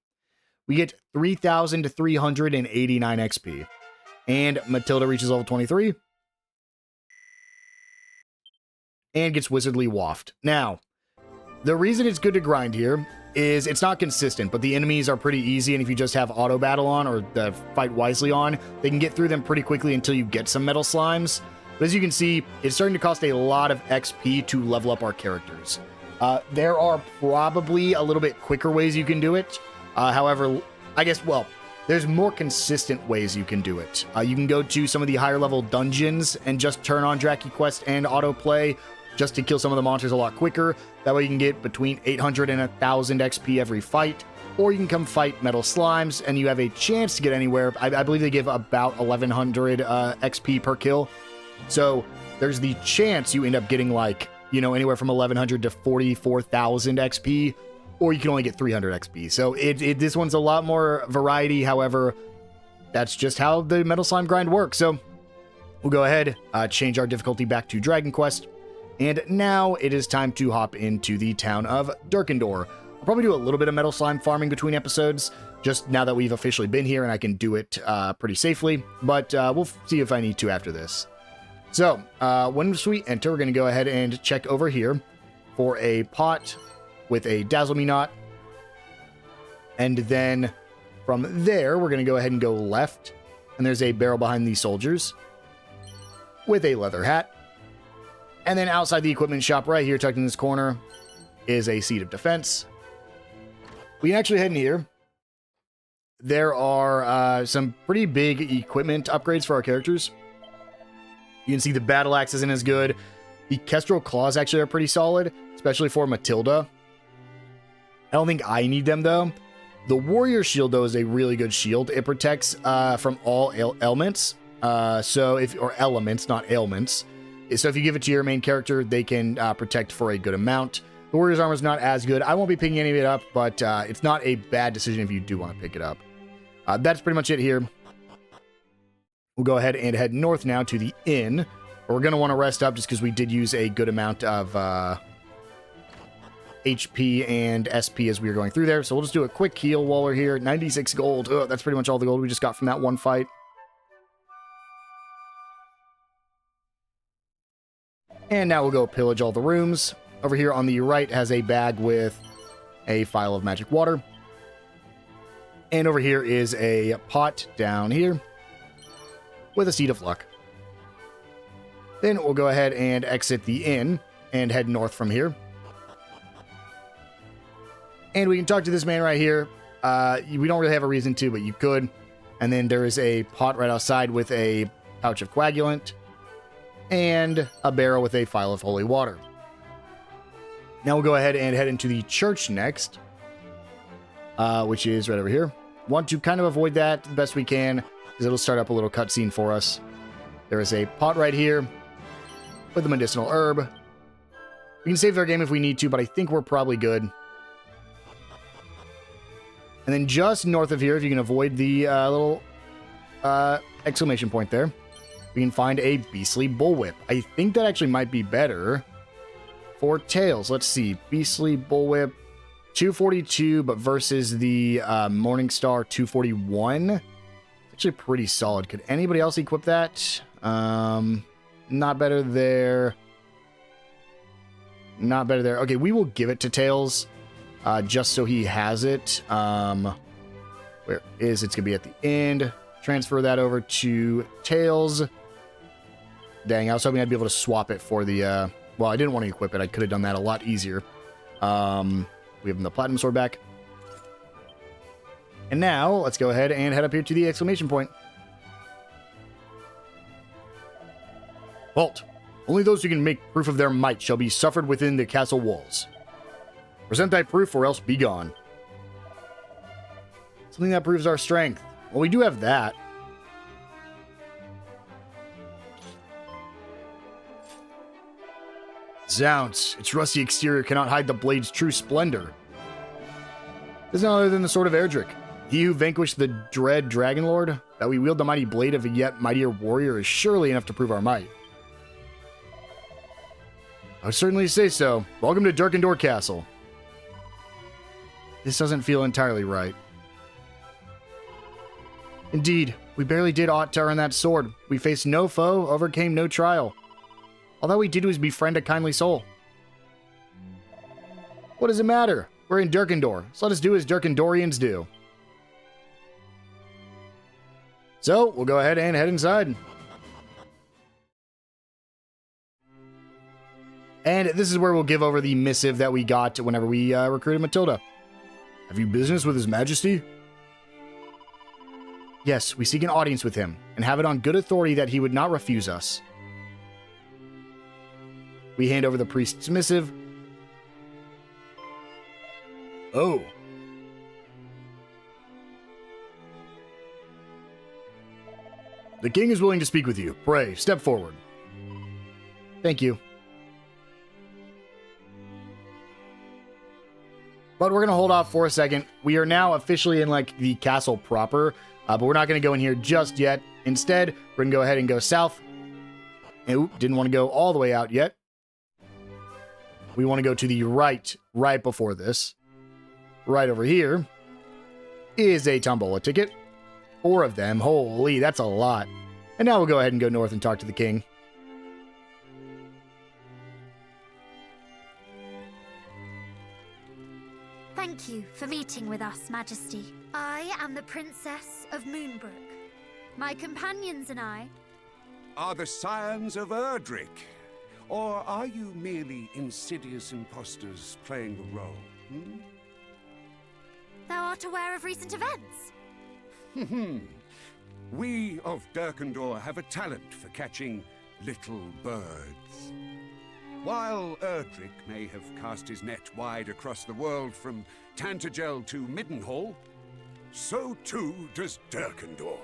We get 3,389 XP. And Matilda reaches level 23. And gets Wizardly Waft. Now, the reason it's good to grind here is it's not consistent, but the enemies are pretty easy, and if you just have Auto Battle on or the Fight Wisely on, they can get through them pretty quickly until you get some Metal Slimes. But as you can see, it's starting to cost a lot of XP to level up our characters. There are probably a little bit quicker ways you can do it. However, I guess, well, there's more consistent ways you can do it. You can go to some of the higher level dungeons and just turn on Draki Quest and autoplay just to kill some of the monsters a lot quicker. That way you can get between 800 and 1,000 XP every fight. Or you can come fight Metal Slimes and you have a chance to get anywhere. I believe they give about 1,100 XP per kill. So there's the chance you end up getting like, you know, anywhere from 1,100 to 44,000 XP, or you can only get 300 XP. So this one's a lot more variety. However, that's just how the Metal Slime grind works. So we'll go ahead, change our difficulty back to Dragon Quest. And now it is time to hop into the town of Durkendor. I'll probably do a little bit of Metal Slime farming between episodes, just now that we've officially been here and I can do it pretty safely. But we'll see if I need to after this. So, once we enter, we're going to go ahead and check over here for a pot with a Dazzle Me Knot. And then from there, we're going to go ahead and go left. And there's a barrel behind these soldiers with a leather hat. And then outside the equipment shop right here, tucked in this corner, is a Seat of Defense. We can actually head in here. There are some pretty big equipment upgrades for our characters. You can see the Battle Axe isn't as good. The Kestrel Claws actually are pretty solid, especially for Matilda. I don't think I need them, though. The Warrior Shield, though, is a really good shield. It protects from all elements. Or elements, not ailments. So if you give it to your main character, they can protect for a good amount. The Warrior's Armor is not as good. I won't be picking any of it up, but it's not a bad decision if you do want to pick it up. That's pretty much it here. We'll go ahead and head north now to the inn. We're going to want to rest up just because we did use a good amount of HP and SP as we were going through there. So we'll just do a quick heal while we're here. 96 gold. Ugh, that's pretty much all the gold we just got from that one fight. And now we'll go pillage all the rooms. Over here on the right has a bag with a phial of magic water. And over here is a pot down here with a Seed of Luck. Then we'll go ahead and exit the inn and head north from here. And we can talk to this man right here. We don't really have a reason to, but you could. And then there is a pot right outside with a pouch of coagulant and a barrel with a phial of holy water. Now we'll go ahead and head into the church next. which is right over here. Want to kind of avoid that the best we can, because it'll start up a little cutscene for us. There is a pot right here with a medicinal herb. We can save our game if we need to, but I think we're probably good. And then just north of here, if you can avoid the little exclamation point there, we can find a beastly bullwhip. I think that actually might be better for Tails. Let's see. Beastly bullwhip, 242, but versus the Morningstar 241. Actually pretty solid. Could anybody else equip that? Not better there. Not better there. Okay, we will give it to Tails, just so he has it. Where is it? It's gonna be at the end. Transfer that over to Tails. Dang, I was hoping I'd be able to swap it for the, well, I didn't want to equip it. I could have done that a lot easier. We have the Platinum Sword back. And now, let's go ahead and head up here to the exclamation point. Halt! Only those who can make proof of their might shall be suffered within the castle walls. Present thy proof, or else be gone. Something that proves our strength. Well, we do have that. Zounds, its rusty exterior cannot hide the blade's true splendor. It is none other than the sword of Erdrick. He who vanquished the dread Dragon Lord, that we wield the mighty blade of a yet mightier warrior, is surely enough to prove our might. I would certainly say so. Welcome to Durkendor Castle. This doesn't feel entirely right. Indeed, we barely did aught to earn that sword. We faced no foe, overcame no trial. All that we did was befriend a kindly soul. What does it matter? We're in Durkendor, so let us do as Durkendorians do. So, we'll go ahead and head inside. And this is where we'll give over the missive that we got whenever we recruited Matilda. Have you business with His Majesty? Yes, we seek an audience with him, and have it on good authority that he would not refuse us. We hand over the priest's missive. Oh. The king is willing to speak with you. Pray, step forward. Thank you. But we're going to hold off for a second. We are now officially in, like, the castle proper, but we're not going to go in here just yet. Instead, we're going to go ahead and go south. And, didn't want to go all the way out yet. We want to go to the right before this. Right over here is a tombola ticket. 4 of them. Holy, that's a lot. And now we'll go ahead and go north and talk to the king. Thank you for meeting with us, Majesty. I am the Princess of Moonbrook. My companions and I are the scions of Erdrick. Or are you merely insidious impostors playing the role? Thou art aware of recent events? We of Durkendor have a talent for catching little birds. While Erdrick may have cast his net wide across the world from Tantagel to Middenhall, so too does Durkendor.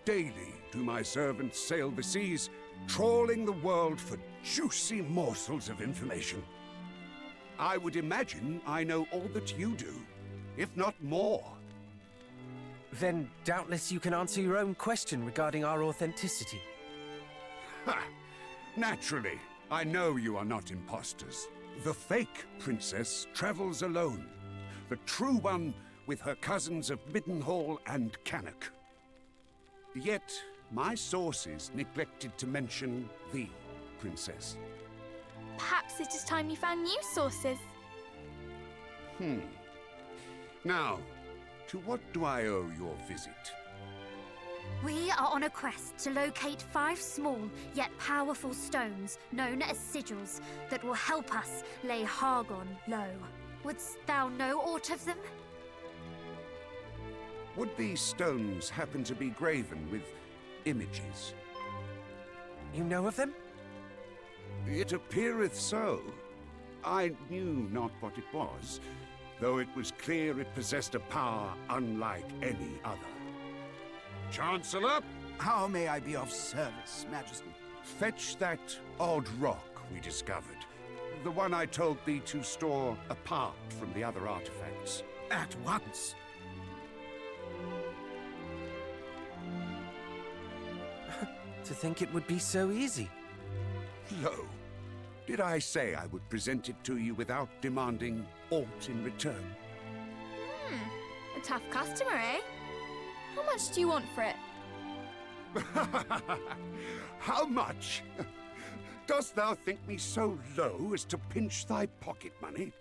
Daily do my servants sail the seas, trawling the world for juicy morsels of information. I would imagine I know all that you do, if not more. Then doubtless you can answer your own question regarding our authenticity. Ha! Naturally, I know you are not imposters. The fake princess travels alone. The true one with her cousins of Middenhall and Cannock. Yet, my sources neglected to mention the princess. Perhaps it is time you found new sources. Now, to what do I owe your visit? We are on a quest to locate 5 small yet powerful stones known as sigils that will help us lay Hargon low. Wouldst thou know aught of them? Would these stones happen to be graven with images? You know of them? It appeareth so. I knew not what it was. though it was clear it possessed a power unlike any other. Chancellor, How may I be of service, Majesty? fetch that odd rock we discovered. The one I told thee to store apart from the other artifacts. At once. To think it would be so easy. Lo, did I say I would present it to you without demanding aught in return? A tough customer, eh? How much do you want for it? How much? Dost thou think me so low as to pinch thy pocket money?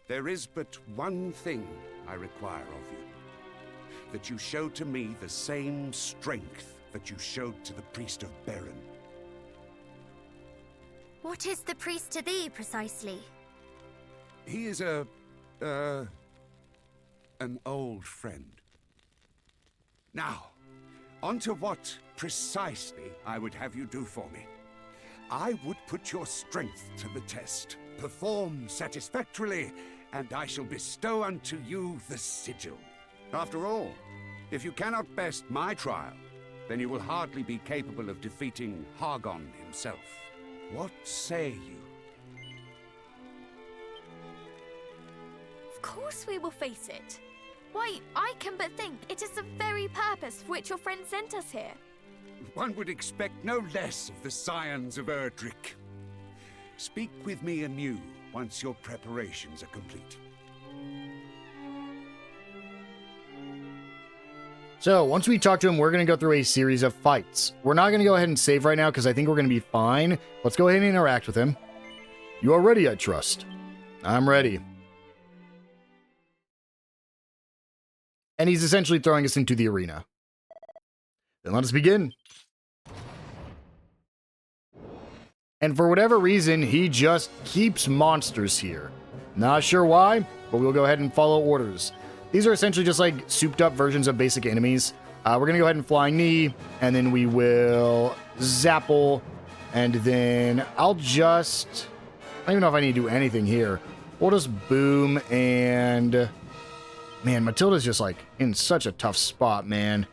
There is but one thing I require of you. That you show to me the same strength that you showed to the priest of Beren. What is the priest to thee, precisely? He is an old friend. Now, on to what precisely I would have you do for me. I would put your strength to the test. Perform satisfactorily, and I shall bestow unto you the sigil. After all, if you cannot best my trial, then you will hardly be capable of defeating Hargon himself. What say you? Of course we will face it. Why, I can but think it is the very purpose for which your friend sent us here. One would expect no less of the scions of Erdrick. Speak with me anew once your preparations are complete. So, once we talk to him, we're going to go through a series of fights. We're not going to go ahead and save right now because I think we're going to be fine. Let's go ahead and interact with him. You are ready, I trust. I'm ready. And he's essentially throwing us into the arena. Then let us begin. And for whatever reason, he just keeps monsters here. Not sure why, but we'll go ahead and follow orders. These are essentially just like souped up versions of basic enemies. We're going to go ahead and Flying Knee, and then we will Zapple, and then I'll just... I don't even know if I need to do anything here. We'll just Boom, and... Man, Matilda's just like in such a tough spot, man.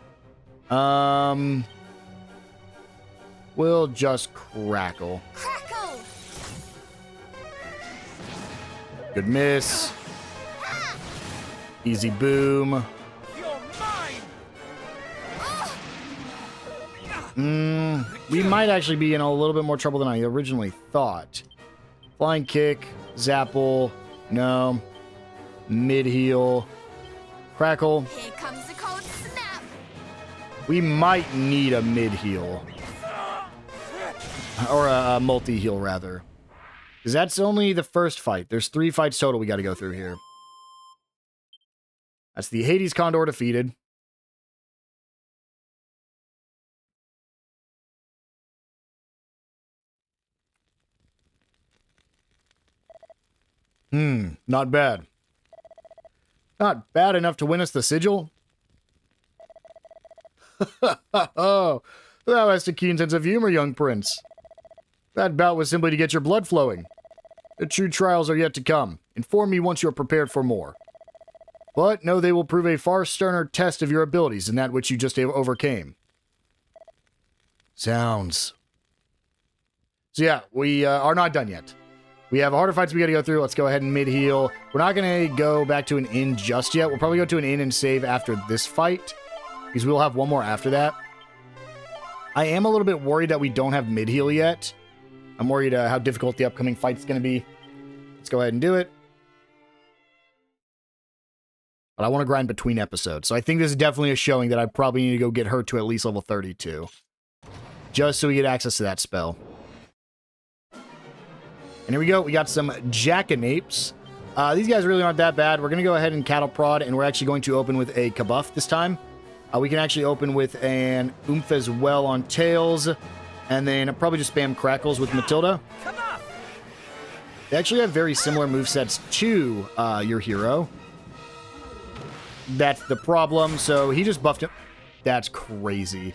We'll just Crackle. Crackle! Good miss. Easy Boom. You're mine! We might actually be in a little bit more trouble than I originally thought. Flying Kick, Zapple, no. Mid-heal, Crackle. Here comes the cold snap! We might need a mid-heal. Or a multi-heal, rather. Because that's only the first fight. There's 3 fights total we got to go through here. That's the Hades Condor defeated. Not bad. Not bad enough to win us the sigil? Oh, thou hast a keen sense of humor, young prince. That bout was simply to get your blood flowing. The true trials are yet to come. Inform me once you are prepared for more. But know they will prove a far sterner test of your abilities than that which you just overcame. Sounds. So yeah, we are not done yet. We have harder fights we gotta go through. Let's go ahead and mid-heal. We're not gonna go back to an inn just yet. We'll probably go to an inn and save after this fight, because we'll have one more after that. I am a little bit worried that we don't have mid-heal yet. I'm worried how difficult the upcoming fight's gonna be. Let's go ahead and do it. But I want to grind between episodes. So I think this is definitely a showing that I probably need to go get her to at least level 32. Just so we get access to that spell. And here we go. We got some Jackanapes. These guys really aren't that bad. We're going to go ahead and Cattle Prod, and we're actually going to open with a Kabuff this time. We can actually open with an Oomph as well on Tails. And then probably just spam Crackles with Matilda. They actually have very similar movesets to your hero. That's the problem. So he just buffed him. That's crazy.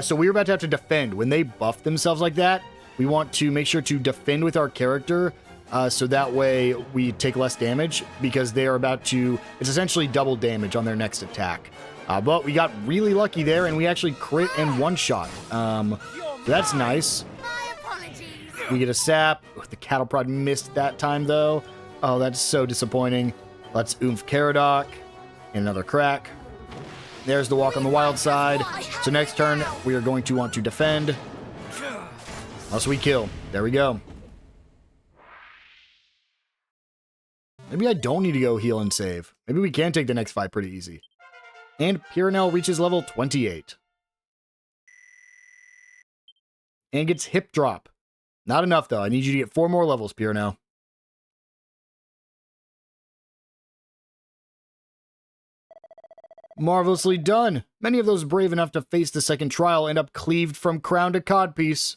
So we were about to have to defend. When they buff themselves like that, we want to make sure to defend with our character so that way we take less damage because they are about to, it's essentially double damage on their next attack. But we got really lucky there, and we actually crit and one-shot. So that's nice. My apologies. We get a sap. The cattle prod missed that time, though. Oh, that's so disappointing. Let's oomph Caradoc. And another crack. There's the walk on the wild side. So next turn, we are going to want to defend. Unless we kill. There we go. Maybe I don't need to go heal and save. Maybe we can take the next fight pretty easy. And Pyranel reaches level 28. And gets hip drop. Not enough, though. I need you to get 4 more levels, Pyranel. Marvelously done. Many of those brave enough to face the second trial end up cleaved from crown to codpiece.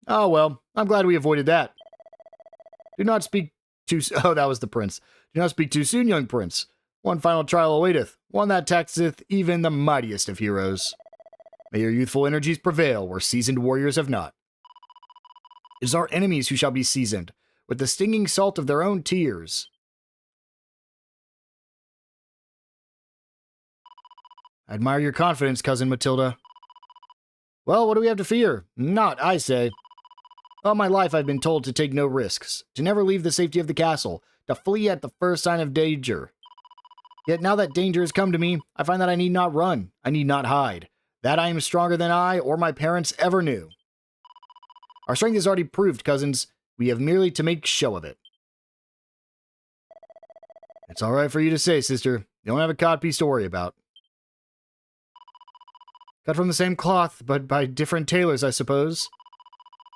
Oh well, I'm glad we avoided that. Do not speak too soon. Oh, that was the prince. Do not speak too soon, young prince. One final trial awaiteth, one that taxeth even the mightiest of heroes. May your youthful energies prevail where seasoned warriors have not. It is our enemies who shall be seasoned, with the stinging salt of their own tears. I admire your confidence, cousin Matilda. Well, what do we have to fear? Not, I say. All my life I've been told to take no risks, to never leave the safety of the castle, to flee at the first sign of danger. Yet now that danger has come to me, I find that I need not run, I need not hide, that I am stronger than I or my parents ever knew. Our strength is already proved, cousins. We have merely to make show of it. It's all right for you to say, sister. You don't have a codpiece to worry about. Cut from the same cloth, but by different tailors, I suppose.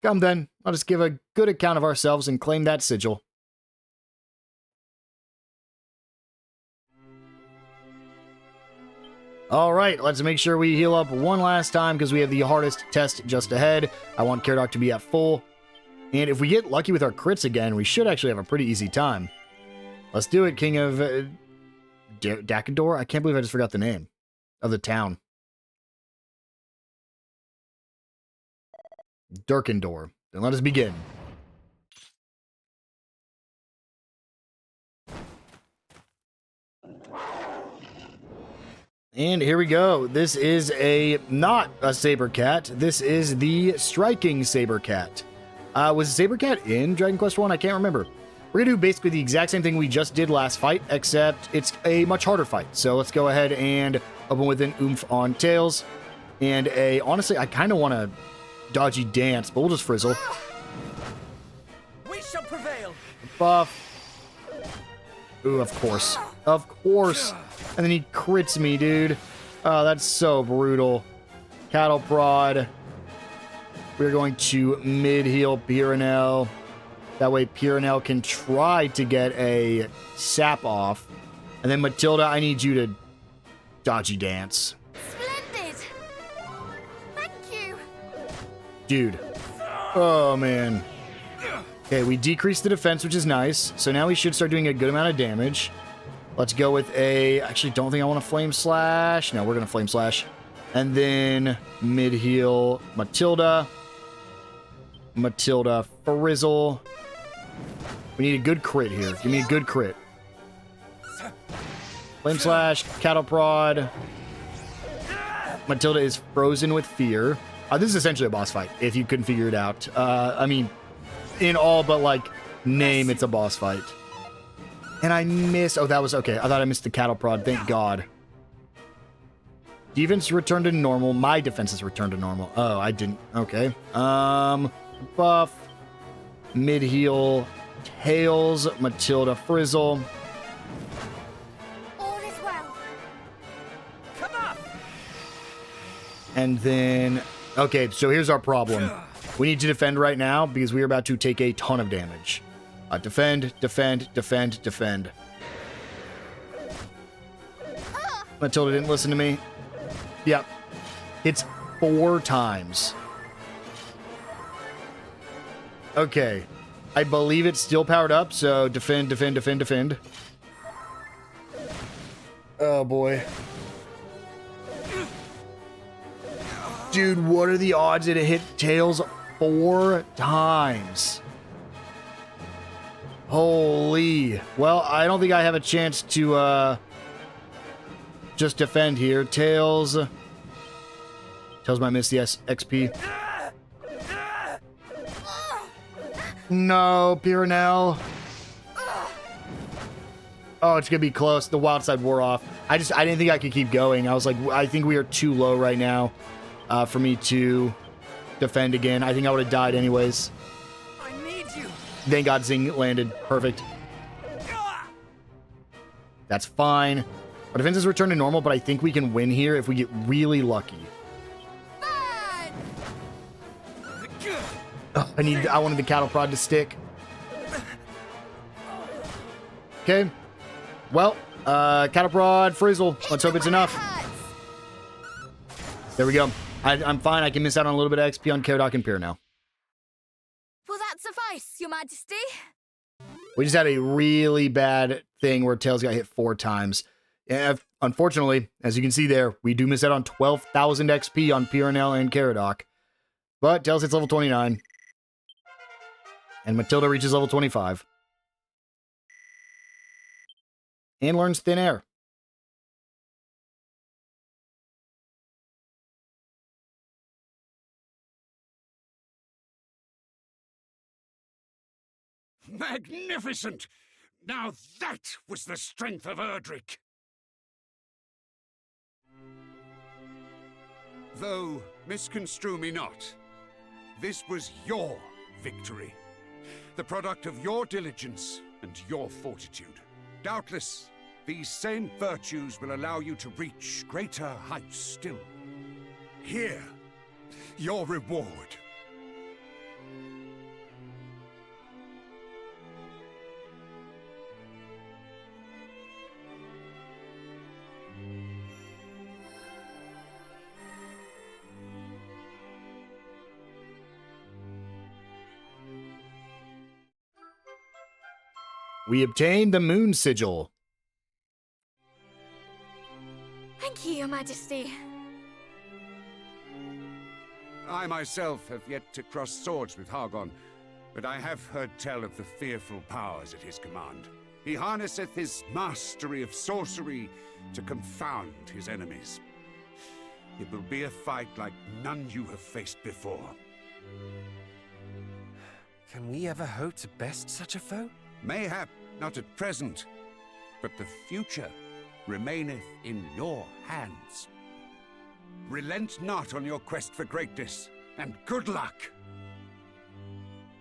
Come then, let us give a good account of ourselves and claim that sigil. Alright, let's make sure we heal up one last time because we have the hardest test just ahead. I want Caradoc to be at full. And if we get lucky with our crits again, we should actually have a pretty easy time. Let's do it, King of Dakador? I can't believe I just forgot the name of the town. Durkendor. Then let us begin. And here we go. This is not a saber cat. This is the striking saber cat. Was the saber cat in Dragon Quest 1? I can't remember. We're gonna do basically the exact same thing we just did last fight, except it's a much harder fight. So let's go ahead and open with an oomph on tails. And honestly, I kind of want to dodgy dance, but we'll just frizzle. We shall prevail. Buff. Ooh, of course. Of course. And then he crits me, dude. Oh, that's so brutal. Cattle prod. We're going to mid-heal Pyranel. That way Pyranel can try to get a sap off. And then Matilda, I need you to dodgy dance. Splendid! Thank you! Dude. Oh, man. Okay, we decreased the defense, which is nice. So now we should start doing a good amount of damage. Let's go with actually, don't think I want to Flame Slash. No, we're going to Flame Slash. And then mid-heal Matilda. Matilda Frizzle. We need a good crit here. Give me a good crit. Flame Slash, Cattle Prod. Matilda is frozen with fear. This is essentially a boss fight, if you couldn't figure it out. I mean, in all but, like, name, it's a boss fight. And I missed... Oh, that was... Okay, I thought I missed the Cattle Prod. Thank God. Defense returned to normal. My defense has returned to normal. Oh, I didn't... Okay. Buff. Mid-heal. Tails. Matilda Frizzle. All is well. Come on. And then... Okay, so here's our problem. We need to defend right now because we are about to take a ton of damage. Defend, defend, defend, defend. Matilda didn't listen to me. Yep. It's 4 times. Okay. I believe it's still powered up, so defend, defend, defend, defend. Oh, boy. Dude, what are the odds that it hit Tails 4 times. Holy. Well, I don't think I have a chance to just defend here. Tails might miss the XP. No, Piranel. Oh, it's gonna be close. The wild side wore off. I didn't think I could keep going. I was like, I think we are too low right now for me to defend again. I think I would have died anyways. I need you. Thank God Zing landed. Perfect. That's fine. Our defenses return to normal, but I think we can win here if we get really lucky. Oh, I wanted the cattle prod to stick. Okay. Well, cattle prod, frizzle. Let's hope it's enough. There we go. I'm fine. I can miss out on a little bit of XP on Caradoc and Pyr now. Will that suffice, Your Majesty? We just had a really bad thing where Tails got hit 4 times. And unfortunately, as you can see there, we do miss out on 12,000 XP on Pyranel and Caradoc. But Tails hits level 29. And Matilda reaches level 25. And learns Thin Air. Magnificent! Now that was the strength of Erdrick! Though, misconstrue me not, this was your victory. The product of your diligence and your fortitude. Doubtless, these same virtues will allow you to reach greater heights still. Here, your reward. We obtained the Moon Sigil. Thank you, Your Majesty. I myself have yet to cross swords with Hargon, but I have heard tell of the fearful powers at his command. He harnesseth his mastery of sorcery to confound his enemies. It will be a fight like none you have faced before. Can we ever hope to best such a foe? Mayhap not at present, but the future remaineth in your hands. Relent not on your quest for greatness, and good luck!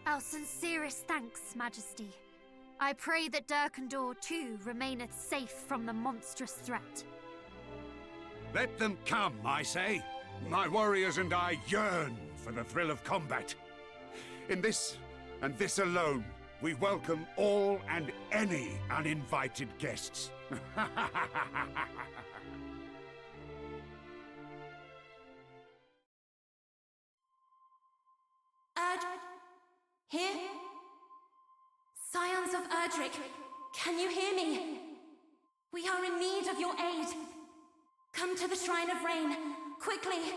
Our sincerest thanks, Majesty. I pray that Durkandor too remaineth safe from the monstrous threat. Let them come, I say. My warriors and I yearn for the thrill of combat. In this, and this alone, we welcome all and any uninvited guests. Here? Scions of Erdrick, can you hear me? We are in need of your aid. Come to the Shrine of Rain, quickly!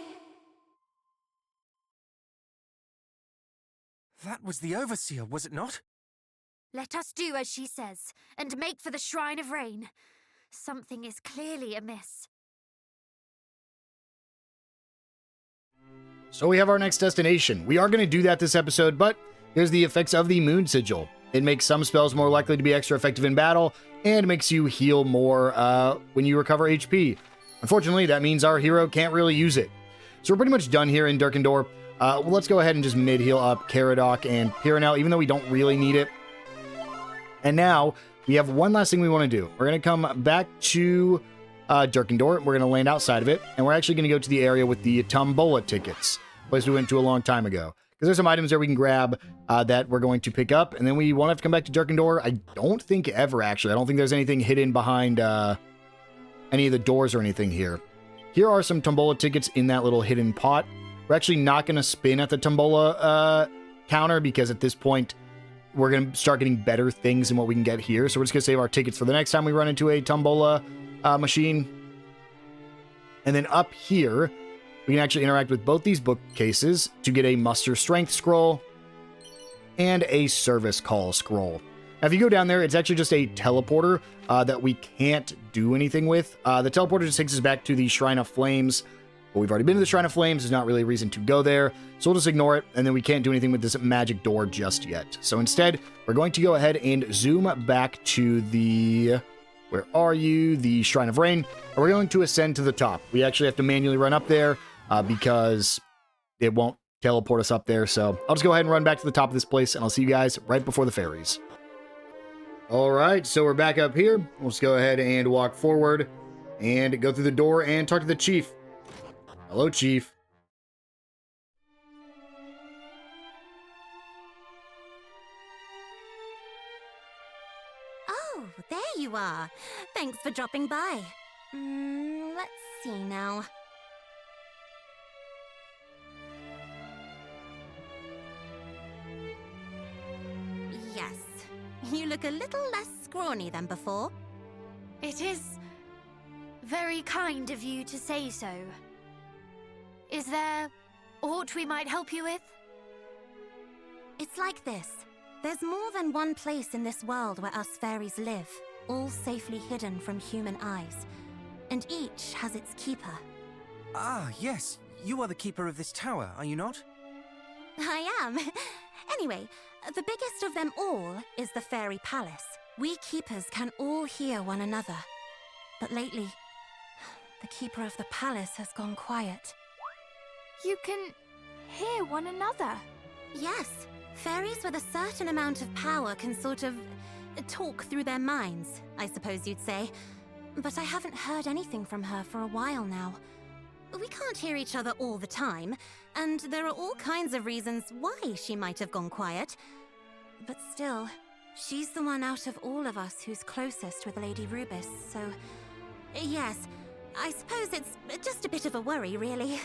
That was the Overseer, was it not? Let us do as she says, and make for the Shrine of Rain. Something is clearly amiss. So we have our next destination. We are going to do that this episode, but here's the effects of the Moon Sigil. It makes some spells more likely to be extra effective in battle, and makes you heal more when you recover HP. Unfortunately, that means our hero can't really use it. So we're pretty much done here in Durkandor. Well, let's go ahead and just mid-heal up Caradoc and Pyranel, even though we don't really need it. And now, we have one last thing we want to do. We're going to come back to Durkandor. We're going to land outside of it, and we're actually going to go to the area with the Tombola tickets, place we went to a long time ago. Because there's some items there we can grab that we're going to pick up, and then we won't have to come back to Durkandor. I don't think ever, actually. I don't think there's anything hidden behind any of the doors or anything here. Here are some Tombola tickets in that little hidden pot. We're actually not going to spin at the Tombola counter, because at this point, we're going to start getting better things than what we can get here. So we're just going to save our tickets for the next time we run into a Tombola machine. And then up here, we can actually interact with both these bookcases to get a muster strength scroll and a service call scroll. Now, if you go down there, it's actually just a teleporter that we can't do anything with. The teleporter just takes us back to the Shrine of Flames, but we've already been to the Shrine of Flames. There's not really a reason to go there, so we'll just ignore it, and then we can't do anything with this magic door just yet. So instead, we're going to go ahead and zoom back to the... Where are you? The Shrine of Rain. And we're going to ascend to the top. We actually have to manually run up there because it won't teleport us up there. So I'll just go ahead and run back to the top of this place, and I'll see you guys right before the fairies. All right, so we're back up here. We'll just go ahead and walk forward and go through the door and talk to the chief. Hello, chief. Oh, there you are. Thanks for dropping by. Let's see now. Yes, you look a little less scrawny than before. It is very kind of you to say so. Is there aught we might help you with? It's like this. There's more than one place in this world where us fairies live, all safely hidden from human eyes. And each has its keeper. Ah, yes. You are the keeper of this tower, are you not? I am. Anyway, the biggest of them all is the Fairy Palace. We keepers can all hear one another. But lately, the keeper of the palace has gone quiet. You can hear one another. Yes. Fairies with a certain amount of power can sort of talk through their minds, I suppose you'd say. But I haven't heard anything from her for a while now. We can't hear each other all the time, and there are all kinds of reasons why she might have gone quiet. But still, she's the one out of all of us who's closest with Lady Rubis, so... Yes, I suppose it's just a bit of a worry, really.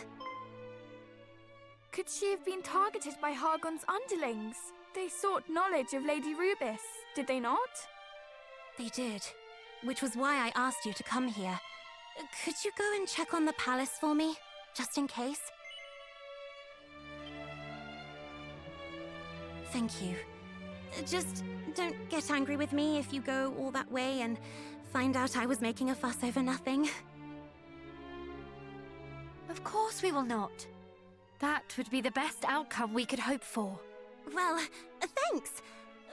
Could she have been targeted by Hargon's underlings? They sought knowledge of Lady Rubis, did they not? They did, which was why I asked you to come here. Could you go and check on the palace for me, just in case? Thank you. Just don't get angry with me if you go all that way and find out I was making a fuss over nothing. Of course we will not. That would be the best outcome we could hope for. Well, thanks.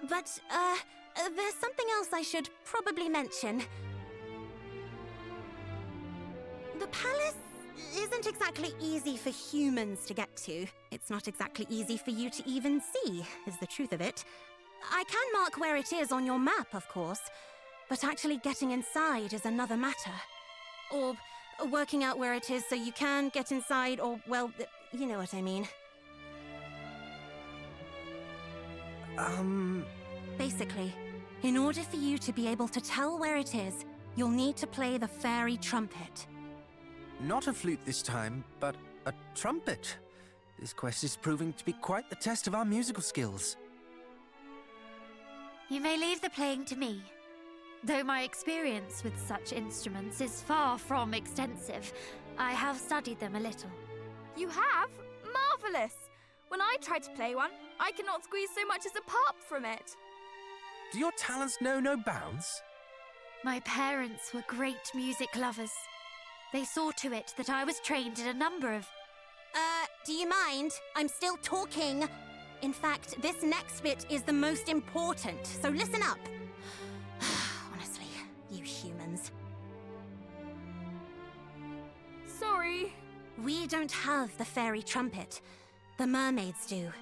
But, there's something else I should probably mention. The palace isn't exactly easy for humans to get to. It's not exactly easy for you to even see, is the truth of it. I can mark where it is on your map, of course, but actually getting inside is another matter. Or working out where it is so you can get inside, or, well, you know what I mean. Basically, in order for you to be able to tell where it is, you'll need to play the fairy trumpet. Not a flute this time, but a trumpet. This quest is proving to be quite the test of our musical skills. You may leave the playing to me. Though my experience with such instruments is far from extensive, I have studied them a little. You have? Marvelous! When I try to play one, I cannot squeeze so much as a pop from it. Do your talents know no bounds? My parents were great music lovers. They saw to it that I was trained in a number of... Do you mind? I'm still talking. In fact, this next bit is the most important, so listen up. Honestly, you humans. Sorry. We don't have the fairy trumpet. The mermaids do.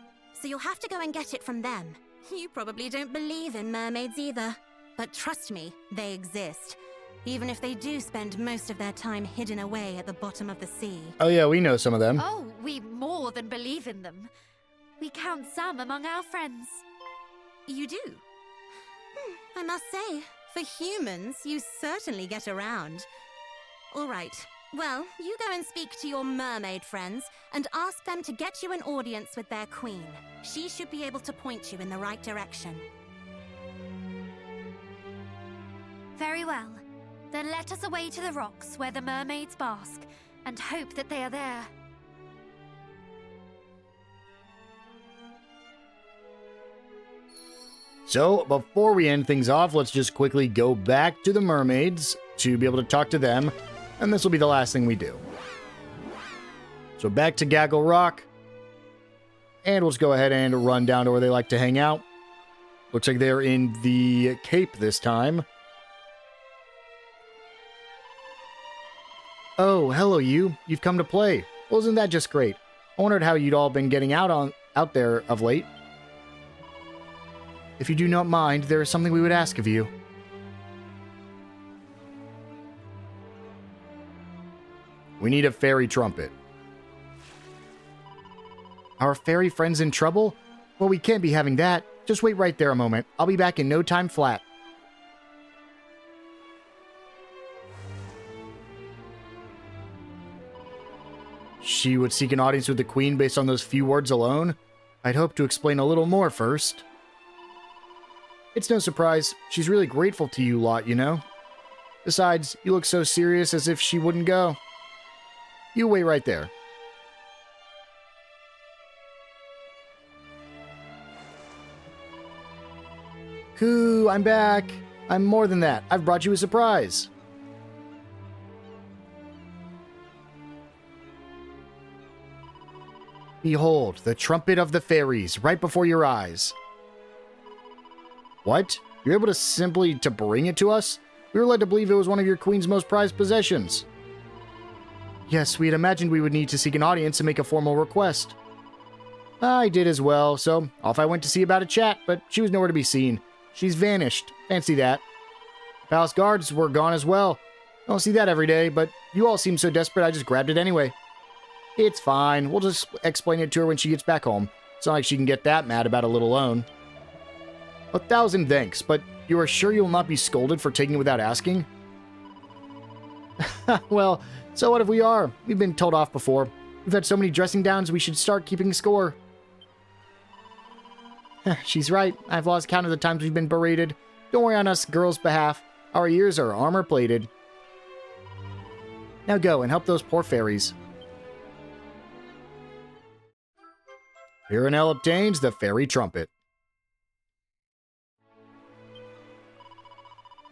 So you'll have to go and get it from them. You probably don't believe in mermaids either. But trust me, they exist. Even if they do spend most of their time hidden away at the bottom of the sea. Oh yeah, we know some of them. Oh, we more than believe in them. We count some among our friends. You do? I must say, for humans, you certainly get around. All right. Well, you go and speak to your mermaid friends and ask them to get you an audience with their queen. She should be able to point you in the right direction. Very well. Then let us away to the rocks where the mermaids bask and hope that they are there. So, before we end things off, let's just quickly go back to the mermaids to be able to talk to them, and this will be the last thing we do. So back to Gaggle Rock, and we'll just go ahead and run down to where they like to hang out. Looks like they're in the Cape this time. Oh, hello you. You've come to play. Well, isn't that just great? I wondered how you'd all been getting out there of late. If you do not mind, there is something we would ask of you. We need a fairy trumpet. Our fairy friends in trouble? Well, we can't be having that. Just wait right there a moment. I'll be back in no time flat. She would seek an audience with the Queen based on those few words alone? I'd hope to explain a little more first. It's no surprise. She's really grateful to you lot, you know? Besides, you look so serious as if she wouldn't go. You wait right there. Coo, I'm back. I'm more than that. I've brought you a surprise. Behold, the trumpet of the fairies, right before your eyes. What? You're able to simply bring it to us? We were led to believe it was one of your queen's most prized possessions. Yes, we had imagined we would need to seek an audience and make a formal request. I did as well, so off I went to see about a chat, but she was nowhere to be seen. She's vanished. Fancy that. Palace guards were gone as well. I don't see that every day, but you all seem so desperate I just grabbed it anyway. It's fine. We'll just explain it to her when she gets back home. It's not like she can get that mad about a little loan. 1,000 thanks, but you are sure you'll not be scolded for taking it without asking? Well, so what if we are? We've been told off before. We've had so many dressing downs, we should start keeping score. She's right. I've lost count of the times we've been berated. Don't worry on us girls' behalf. Our ears are armor-plated. Now go and help those poor fairies. Hiranel obtains the fairy trumpet.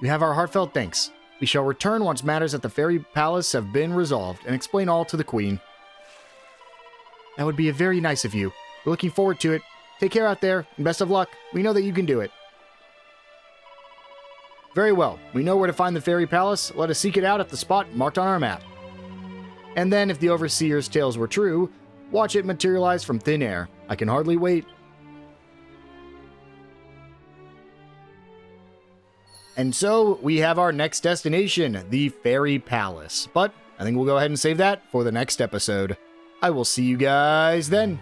You have our heartfelt thanks. We shall return once matters at the fairy palace have been resolved and explain all to the queen. That would be very nice of you. We're looking forward to it. Take care out there, and best of luck. We know that you can do it. Very well. We know where to find the fairy palace. Let us seek it out at the spot marked on our map. And then, if the overseer's tales were true, watch it materialize from thin air. I can hardly wait. And so, we have our next destination, the Fairy Palace. But I think we'll go ahead and save that for the next episode. I will see you guys then.